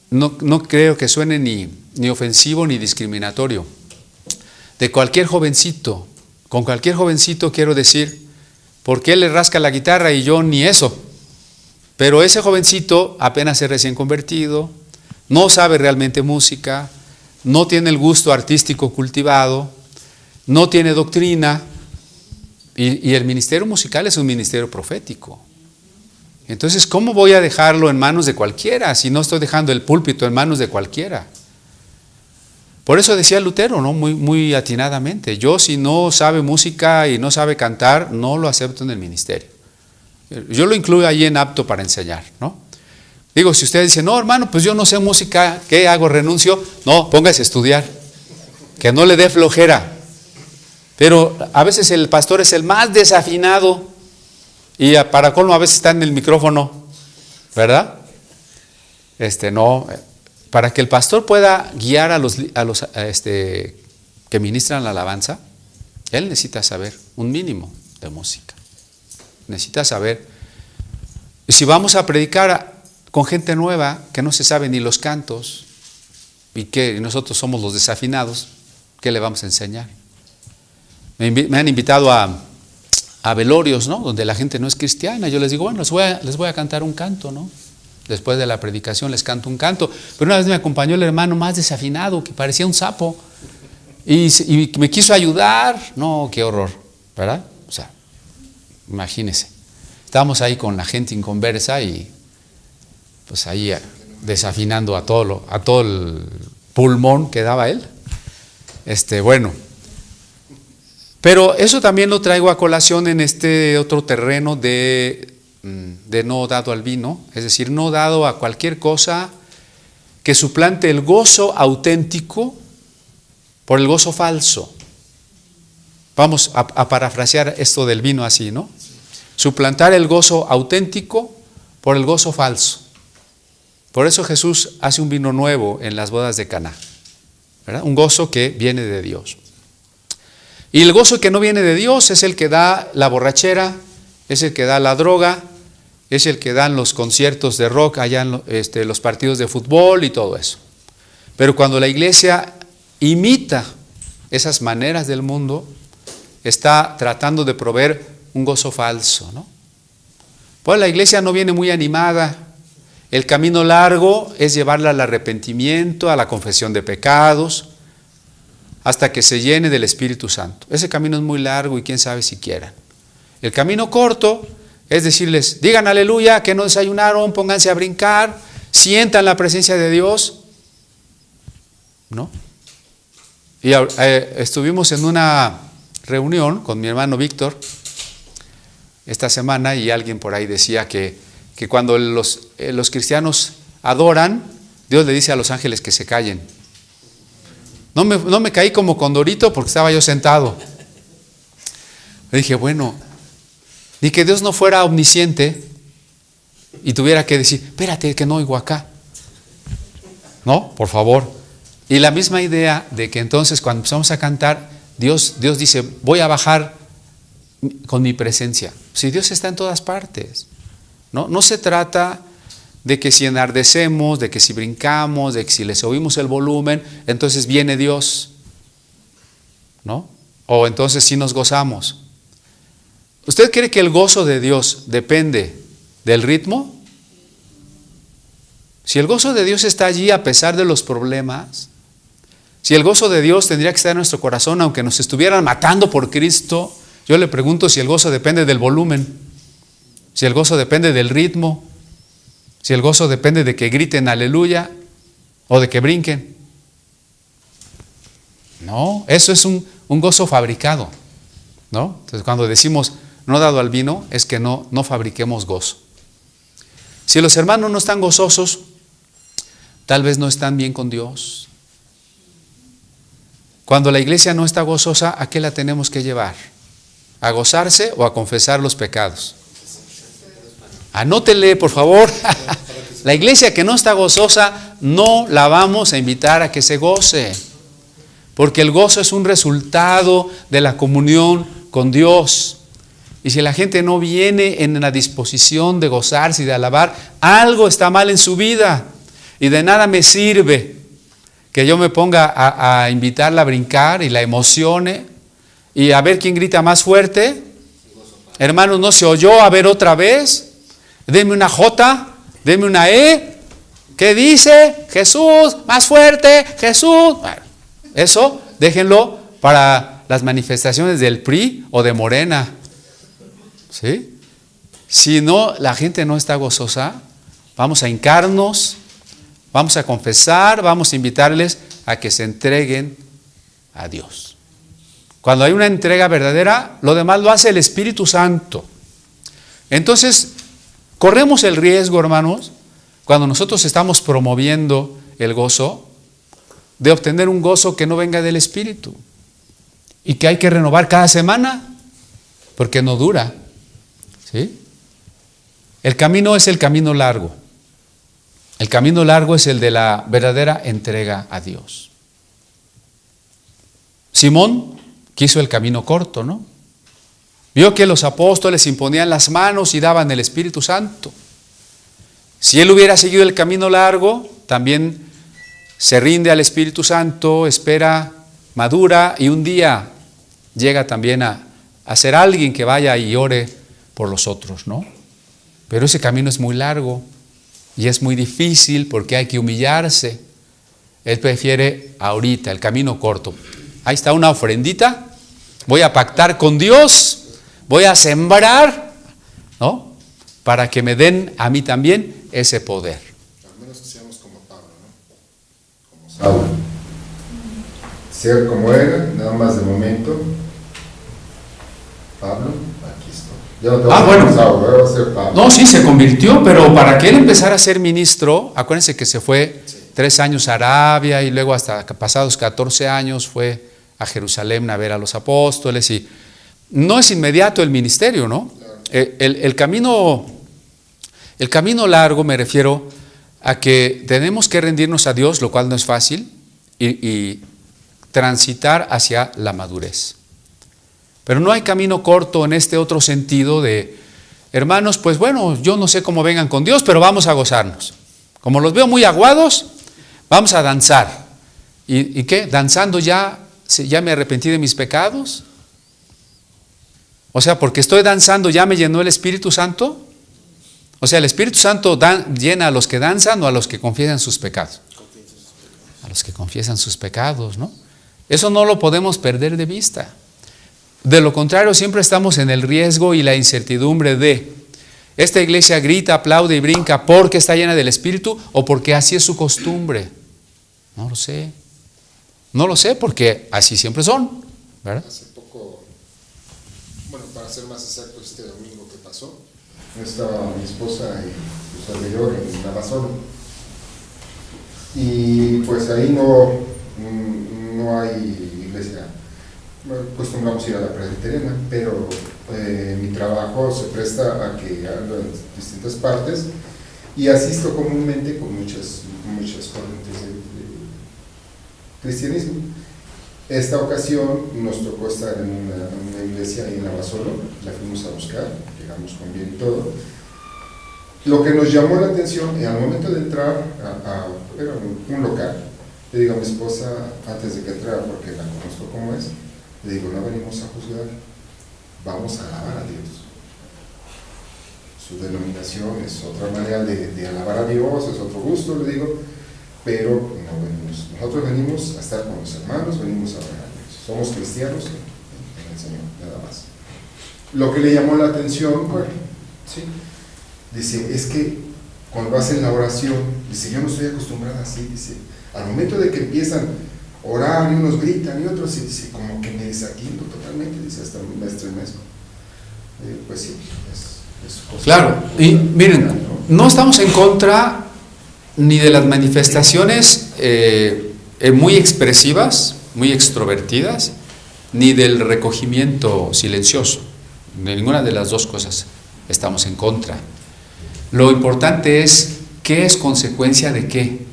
no creo que suene ni ofensivo ni discriminatorio, de cualquier jovencito. Con cualquier jovencito quiero decir, ¿por qué le rasca la guitarra y yo ni eso? Pero ese jovencito apenas es recién convertido, no sabe realmente música, no tiene el gusto artístico cultivado, no tiene doctrina, y el ministerio musical es un ministerio profético. Entonces, ¿cómo voy a dejarlo en manos de cualquiera si no estoy dejando el púlpito en manos de cualquiera? Por eso decía Lutero, ¿no?, muy atinadamente, yo si no sabe música y no sabe cantar, no lo acepto en el ministerio. Yo lo incluyo ahí en apto para enseñar, ¿no? Digo, si ustedes dicen, no, hermano, pues yo no sé música, ¿qué hago? ¿Renuncio? No, póngase a estudiar, que no le dé flojera. Pero a veces el pastor es el más desafinado y para colmo a veces está en el micrófono, ¿verdad? No, para que el pastor pueda guiar a los que ministran la alabanza, él necesita saber un mínimo de música. Necesita saber. Y si vamos a predicar con gente nueva que no se sabe ni los cantos y que nosotros somos los desafinados, ¿qué le vamos a enseñar? Me han invitado a velorios, ¿no? Donde la gente no es cristiana. Yo les digo, bueno, les voy a cantar un canto, ¿no? Después de la predicación les canto un canto. Pero una vez me acompañó el hermano más desafinado, que parecía un sapo, y me quiso ayudar. No, qué horror, ¿verdad? O sea, imagínense. Estábamos ahí con la gente inconversa y pues ahí desafinando a todo el pulmón que daba él. Bueno. Pero eso también lo traigo a colación en este otro terreno de no dado al vino, es decir, no dado a cualquier cosa que suplante el gozo auténtico por el gozo falso. Vamos a parafrasear esto del vino así, ¿no? Suplantar el gozo auténtico por el gozo falso. Por eso Jesús hace un vino nuevo en las bodas de Caná, ¿verdad? Un gozo que viene de Dios. Y el gozo que no viene de Dios es el que da la borrachera, es el que da la droga, es el que dan los conciertos de rock allá en los partidos de fútbol y todo eso. Pero cuando la iglesia imita esas maneras del mundo, está tratando de proveer un gozo falso, ¿no? Pues la iglesia no viene muy animada. El camino largo es llevarla al arrepentimiento, a la confesión de pecados, hasta que se llene del Espíritu Santo. Ese camino es muy largo y quién sabe si quieran. El camino corto es decirles, digan aleluya, que no desayunaron, pónganse a brincar, sientan la presencia de Dios, ¿no? Y estuvimos en una reunión con mi hermano Víctor esta semana y alguien por ahí decía que cuando los cristianos adoran, Dios le dice a los ángeles que se callen. No me caí como condorito porque estaba yo sentado. Le dije, bueno, ni que Dios no fuera omnisciente y tuviera que decir, espérate que no oigo acá. No, por favor. Y la misma idea de que entonces cuando empezamos a cantar, Dios dice, voy a bajar con mi presencia. Si Dios está en todas partes. No se trata de que si enardecemos, de que si brincamos, de que si le subimos el volumen, entonces viene Dios, ¿no? O entonces sí nos gozamos. ¿Usted cree que el gozo de Dios depende del ritmo? Si el gozo de Dios está allí a pesar de los problemas, si el gozo de Dios tendría que estar en nuestro corazón aunque nos estuvieran matando por Cristo, yo le pregunto si el gozo depende del volumen, si el gozo depende del ritmo, si el gozo depende de que griten aleluya o de que brinquen. No, eso es un gozo fabricado, ¿no? Entonces cuando decimos no dado al vino, es que no fabriquemos gozo. Si los hermanos no están gozosos, tal vez no están bien con Dios. Cuando la iglesia no está gozosa, ¿a qué la tenemos que llevar? ¿A gozarse o a confesar los pecados? Anótele, por favor. La iglesia que no está gozosa, no la vamos a invitar a que se goce. Porque el gozo es un resultado de la comunión con Dios. Y si la gente no viene en la disposición de gozarse y de alabar, algo está mal en su vida. Y de nada me sirve que yo me ponga a invitarla a brincar y la emocione y a ver quién grita más fuerte. Hermanos, ¿no se oyó? A ver otra vez. Deme una J, deme una E. ¿Qué dice? Jesús, más fuerte, Jesús. Bueno, eso déjenlo para las manifestaciones del PRI o de Morena. ¿Sí? Si no, la gente no está gozosa, vamos a hincarnos, vamos a confesar, vamos a invitarles a que se entreguen a Dios. Cuando hay una entrega verdadera, lo demás lo hace el Espíritu Santo. Entonces, corremos el riesgo, hermanos, cuando nosotros estamos promoviendo el gozo, de obtener un gozo que no venga del Espíritu y que hay que renovar cada semana porque no dura, ¿sí? El camino es el camino largo. El camino largo es el de la verdadera entrega a Dios. Simón quiso el camino corto, ¿no? Vio que los apóstoles imponían las manos y daban el Espíritu Santo. Si él hubiera seguido el camino largo, también se rinde al Espíritu Santo, espera, madura y un día llega también a ser alguien que vaya y ore por los otros, ¿no? Pero ese camino es muy largo y es muy difícil porque hay que humillarse. Él prefiere ahorita el camino corto. Ahí está una ofrendita, voy a pactar con Dios, voy a sembrar, ¿no? Para que me den a mí también ese poder. Al menos que seamos como Pablo, ¿no? Como Saulo. Ser como era, nada más de momento. Pablo, aquí estoy. Ya no te vas a ser Saulo, va a ser Pablo. No, sí, se convirtió, pero para que él empezara a ser ministro, acuérdense que se fue 3 años a Arabia y luego hasta pasados 14 años fue a Jerusalén a ver a los apóstoles y no es inmediato el ministerio, ¿no? El camino largo, me refiero a que tenemos que rendirnos a Dios, lo cual no es fácil, y transitar hacia la madurez. Pero no hay camino corto en este otro sentido de, hermanos, pues bueno, yo no sé cómo vengan con Dios, pero vamos a gozarnos. Como los veo muy aguados, vamos a danzar. ¿Y qué? ¿Danzando ya me arrepentí de mis pecados? O sea, porque estoy danzando, ¿ya me llenó el Espíritu Santo? O sea, ¿el Espíritu Santo llena a los que danzan o a los que confiesan sus pecados? A los que confiesan sus pecados, ¿no? Eso no lo podemos perder de vista. De lo contrario, siempre estamos en el riesgo y la incertidumbre de, esta iglesia grita, aplaude y brinca porque está llena del Espíritu o porque así es su costumbre. No lo sé. No lo sé porque así siempre son, ¿verdad? Hace poco, bueno, para ser más exacto, este domingo que pasó, estaba mi esposa y su servidor en Amazonas. Y pues ahí no hay iglesia. Acostumbramos ir a la presbiteriana, pero mi trabajo se presta a que ando en distintas partes y asisto comúnmente con muchas corrientes de cristianismo. Esta ocasión nos tocó estar en una iglesia ahí en Abasolo, la fuimos a buscar, llegamos con bien y todo. Lo que nos llamó la atención, al momento de entrar era un local, le digo a mi esposa antes de que entrara, porque la conozco como es, le digo, no venimos a juzgar, vamos a alabar a Dios. Su denominación es otra manera de alabar a Dios, es otro gusto, le digo, pero no venimos. Nosotros venimos a estar con los hermanos, venimos a orar a Dios. Somos cristianos en el Señor, nada más. Lo que le llamó la atención, bueno, ¿sí? Dice, es que cuando hacen la oración, dice, yo no estoy acostumbrada así, dice, al momento de que empiezan a orar y unos gritan y otros, y dice, como que me desatiendo totalmente, dice, hasta me estremezco. Pues sí, es cosa. Claro, y miren, no estamos en contra ni de las manifestaciones muy expresivas, muy extrovertidas, ni del recogimiento silencioso. De ninguna de las dos cosas estamos en contra. Lo importante es qué es consecuencia de qué.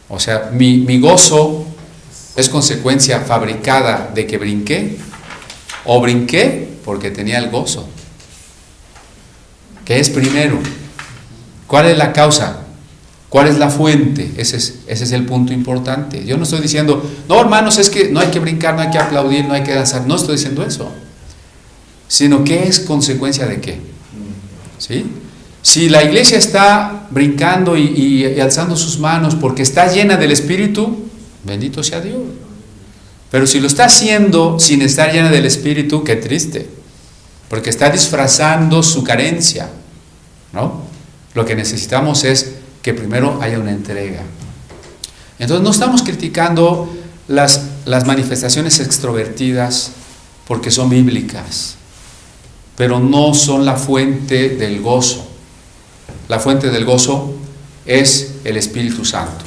O sea, mi gozo es consecuencia fabricada de que brinqué, o brinqué porque tenía el gozo. ¿Qué es primero? ¿Cuál es la causa? ¿Cuál es la fuente? Ese es el punto importante. Yo no estoy diciendo, no hermanos, es que no hay que brincar, no hay que aplaudir, no hay que danzar. No estoy diciendo eso. Sino ¿qué es consecuencia de qué? ¿Sí? Si la iglesia está brincando y alzando sus manos porque está llena del Espíritu, bendito sea Dios. Pero si lo está haciendo sin estar llena del Espíritu, qué triste. Porque está disfrazando su carencia, ¿no? Lo que necesitamos es que primero haya una entrega. Entonces no estamos criticando las manifestaciones extrovertidas porque son bíblicas, pero no son la fuente del gozo. la fuente del gozo es el Espíritu Santo.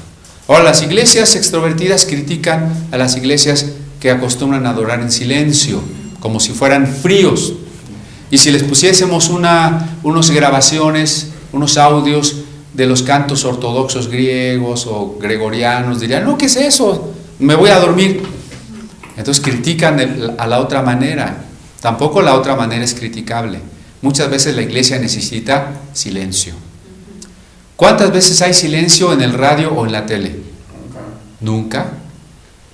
Ahora, las iglesias extrovertidas critican a las iglesias que acostumbran a adorar en silencio, como si fueran fríos. Y si les pusiésemos unos grabaciones, unos audios de los cantos ortodoxos griegos o gregorianos, dirían, no, ¿qué es eso? Me voy a dormir. Entonces critican a la otra manera. Tampoco la otra manera es criticable. Muchas veces la iglesia necesita silencio. ¿Cuántas veces hay silencio en el radio o en la tele? Nunca.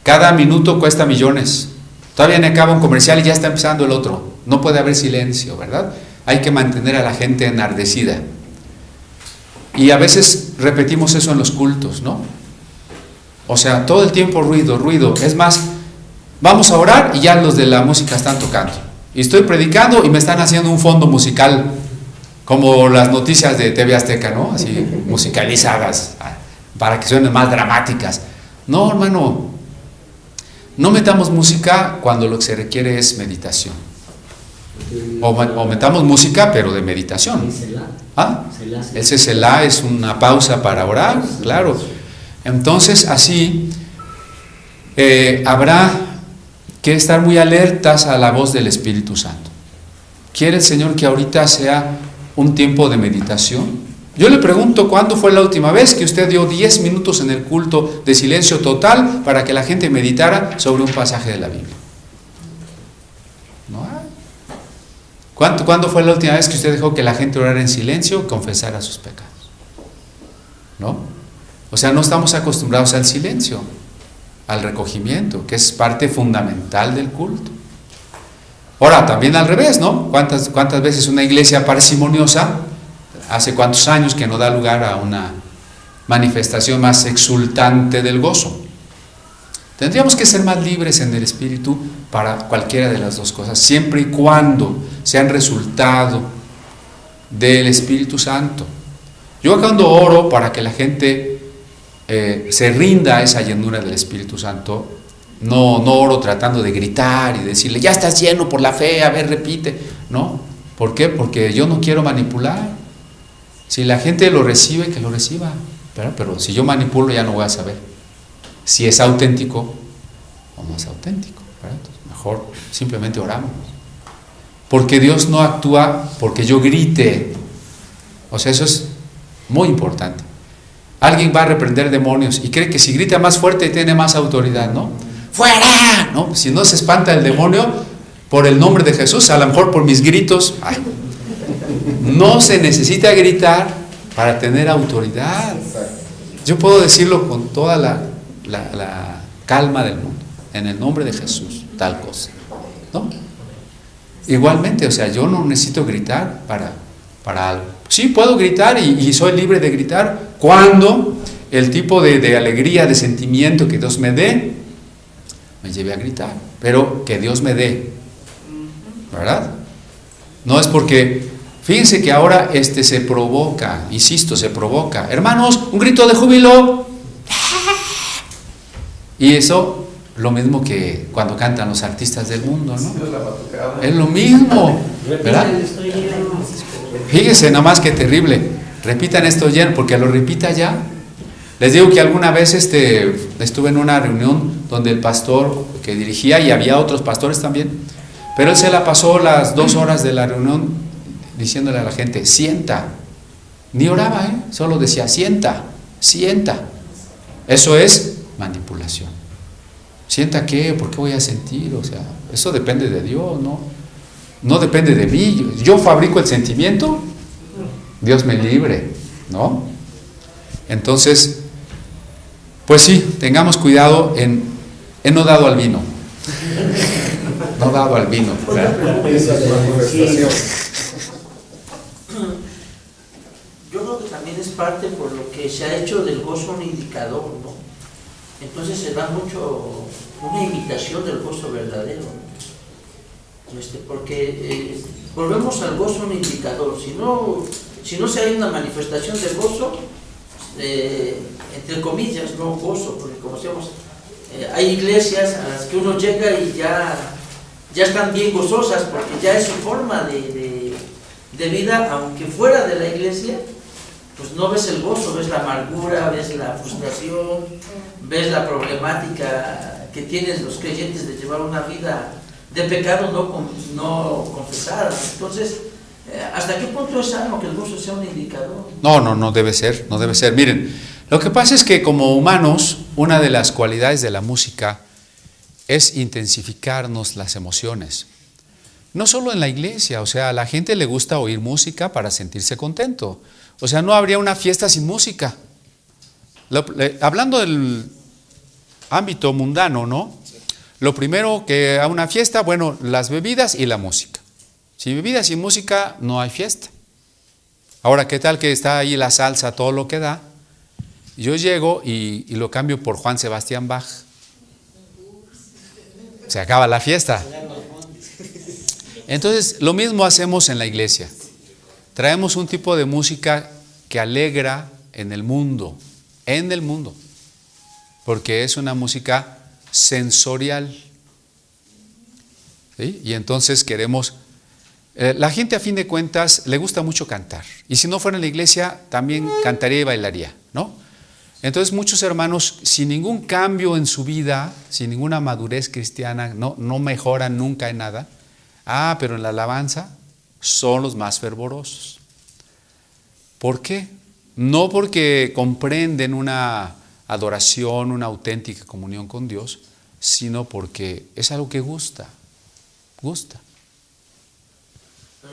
Cada minuto cuesta millones. Todavía no acaba un comercial y ya está empezando el otro. No puede haber silencio, ¿verdad? Hay que mantener a la gente enardecida. Y a veces repetimos eso en los cultos, ¿no? O sea, todo el tiempo ruido, ruido. Es más, vamos a orar y ya los de la música están tocando. Y estoy predicando y me están haciendo un fondo musical, como las noticias de TV Azteca, ¿no? Así, musicalizadas, para que suenen más dramáticas. No, hermano, no metamos música cuando lo que se requiere es meditación. O metamos música, pero de meditación. ¿Ah? Ese Selah es una pausa para orar, claro. Entonces, así, habrá que estar muy alertas a la voz del Espíritu Santo. ¿Quiere el Señor que ahorita sea un tiempo de meditación? Yo le pregunto, ¿cuándo fue la última vez que usted dio 10 minutos en el culto de silencio total para que la gente meditara sobre un pasaje de la Biblia? ¿No hay? ¿Cuándo fue la última vez que usted dejó que la gente orara en silencio y confesara sus pecados? ¿No? O sea, no estamos acostumbrados al silencio, al recogimiento, que es parte fundamental del culto. Ahora, también al revés, ¿no? ¿Cuántas veces una iglesia parsimoniosa, hace cuántos años que no da lugar a una manifestación más exultante del gozo? Tendríamos que ser más libres en el espíritu para cualquiera de las dos cosas, siempre y cuando sean resultado del Espíritu Santo. Yo cuando oro para que la gente se rinda a esa llenura del Espíritu Santo, no oro tratando de gritar y decirle, ya estás lleno por la fe, a ver, repite. No, ¿por qué? Porque yo no quiero manipular. Si la gente lo recibe, que lo reciba, pero si yo manipulo ya no voy a saber si es auténtico o no es auténtico, ¿verdad? Entonces, mejor simplemente oramos. Porque Dios no actúa porque yo grite. O sea, eso es muy importante. Alguien va a reprender demonios y cree que si grita más fuerte tiene más autoridad, ¿no? ¡Fuera! ¿No? Si no se espanta el demonio por el nombre de Jesús, a lo mejor por mis gritos. ¡Ay! No se necesita gritar para tener autoridad. Yo puedo decirlo con toda la calma del mundo, en el nombre de Jesús, tal cosa, ¿no? Igualmente, o sea, yo no necesito gritar para algo. Sí, puedo gritar y soy libre de gritar cuando el tipo de alegría, de sentimiento que Dios me dé, me lleve a gritar, pero que Dios me dé, ¿verdad? No es porque, fíjense que ahora se provoca, insisto, se provoca. Hermanos, un grito de júbilo. Y eso, lo mismo que cuando cantan los artistas del mundo, ¿no? Es lo mismo, ¿verdad? Fíjense nada más que terrible. Repitan esto ya, porque lo repita ya. Les digo que alguna vez estuve en una reunión donde el pastor que dirigía, y había otros pastores también, pero él se la pasó las 2 horas de la reunión diciéndole a la gente, sienta. Ni oraba, solo decía, sienta, sienta. Eso es manipulación. ¿Sienta qué? ¿Por qué voy a sentir? O sea, eso depende de Dios, no depende de mí. Yo fabrico el sentimiento, Dios me libre, ¿no? Entonces, pues sí, tengamos cuidado en no dado al vino. No dado al vino. Yo creo que también es parte por lo que se ha hecho del gozo un indicador, ¿no? Entonces se da mucho una imitación del gozo verdadero, ¿no? Porque volvemos al gozo un indicador. Si no se hay una manifestación del gozo, entre comillas, no gozo, porque como decíamos, hay iglesias a las que uno llega y ya están bien gozosas, porque ya es su forma de vida, aunque fuera de la iglesia, pues no ves el gozo, ves la amargura, ves la frustración, ves la problemática que tienen los creyentes de llevar una vida de pecado no confesada. Entonces, ¿hasta qué punto es sano que el gozo sea un indicador? No debe ser, no debe ser. Miren, lo que pasa es que como humanos, una de las cualidades de la música es intensificarnos las emociones. No solo en la iglesia, o sea, a la gente le gusta oír música para sentirse contento. O sea, no habría una fiesta sin música. Hablando del ámbito mundano, ¿no? Lo primero que a una fiesta, bueno, las bebidas y la música. Sin bebidas y música no hay fiesta. Ahora, ¿qué tal que está ahí la salsa, todo lo que da? Yo llego y lo cambio por Juan Sebastián Bach. Se acaba la fiesta. Entonces, lo mismo hacemos en la iglesia. Traemos un tipo de música que alegra en el mundo, porque es una música sensorial. ¿Sí? Y entonces queremos, la gente a fin de cuentas le gusta mucho cantar, y si no fuera en la iglesia también cantaría y bailaría, ¿no? Entonces muchos hermanos sin ningún cambio en su vida, sin ninguna madurez cristiana, no mejoran nunca en nada, pero en la alabanza son los más fervorosos. ¿Por qué? No porque comprenden una adoración, una auténtica comunión con Dios, sino porque es algo que gusta. Pero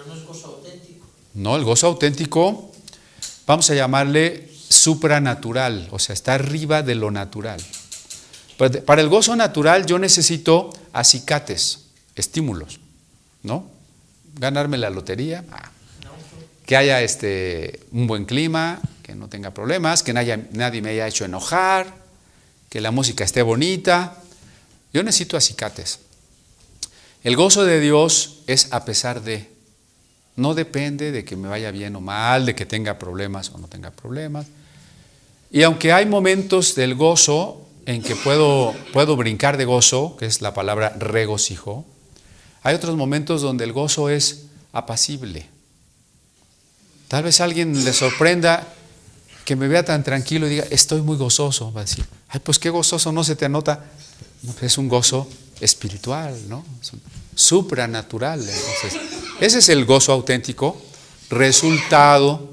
no es gozo auténtico. No, el gozo auténtico, vamos a llamarle supranatural, o sea, está arriba de lo natural. Para el gozo natural yo necesito acicates, estímulos, ¿no? Ganarme la lotería, que haya un buen clima, que no tenga problemas, que nadie me haya hecho enojar, que la música esté bonita. Yo necesito acicates. El gozo de Dios es a pesar de, no depende de que me vaya bien o mal, de que tenga problemas o no tenga problemas. Y aunque hay momentos del gozo en que puedo brincar de gozo, que es la palabra regocijo, hay otros momentos donde el gozo es apacible. Tal vez a alguien le sorprenda que me vea tan tranquilo y diga, estoy muy gozoso. Va a decir, ay, pues qué gozoso, no se te nota. No, es un gozo espiritual, ¿no? Es un supranatural. Entonces, ese es el gozo auténtico, resultado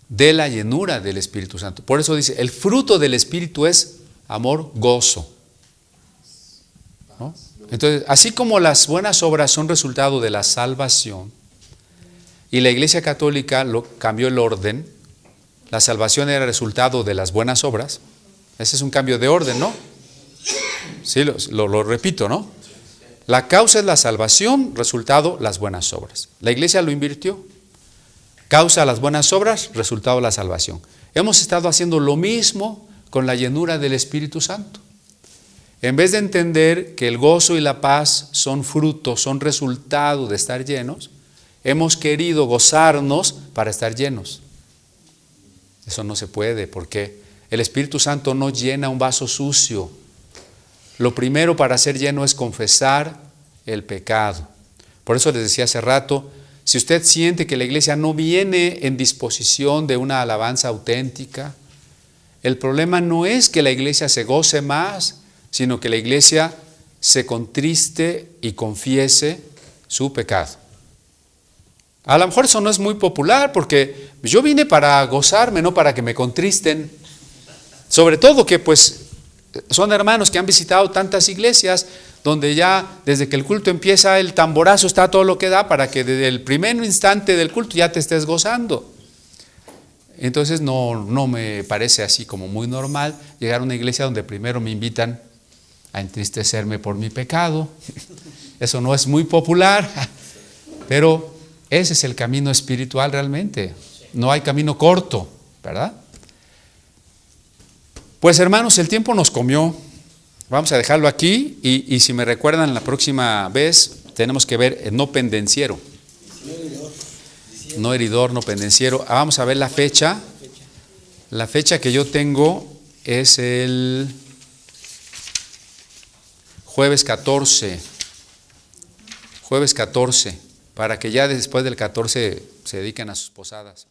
de la llenura del Espíritu Santo. Por eso dice, el fruto del Espíritu es amor, gozo, ¿no? Entonces, así como las buenas obras son resultado de la salvación, y la Iglesia Católica cambió el orden, la salvación era resultado de las buenas obras, ese es un cambio de orden, ¿no? Sí, lo repito, ¿no? La causa es la salvación, resultado las buenas obras. La Iglesia lo invirtió. Causa las buenas obras, resultado la salvación. Hemos estado haciendo lo mismo con la llenura del Espíritu Santo. En vez de entender que el gozo y la paz son frutos, son resultado de estar llenos, hemos querido gozarnos para estar llenos. Eso no se puede, porque el Espíritu Santo no llena un vaso sucio. Lo primero para ser lleno es confesar el pecado. Por eso les decía hace rato, si usted siente que la iglesia no viene en disposición de una alabanza auténtica, el problema no es que la iglesia se goce más, sino que la iglesia se contriste y confiese su pecado. A lo mejor eso no es muy popular, porque yo vine para gozarme, no para que me contristen. Sobre todo que pues son hermanos que han visitado tantas iglesias donde ya desde que el culto empieza el tamborazo está todo lo que da para que desde el primer instante del culto ya te estés gozando. Entonces no me parece así como muy normal llegar a una iglesia donde primero me invitan a entristecerme por mi pecado. Eso no es muy popular, pero ese es el camino espiritual realmente. No hay camino corto, ¿verdad? Pues hermanos, el tiempo nos comió. Vamos a dejarlo aquí y si me recuerdan la próxima vez tenemos que ver el no pendenciero. No heridor, no pendenciero. Vamos a ver la fecha. La fecha que yo tengo es el jueves 14. Jueves 14, para que ya después del 14 se dediquen a sus posadas.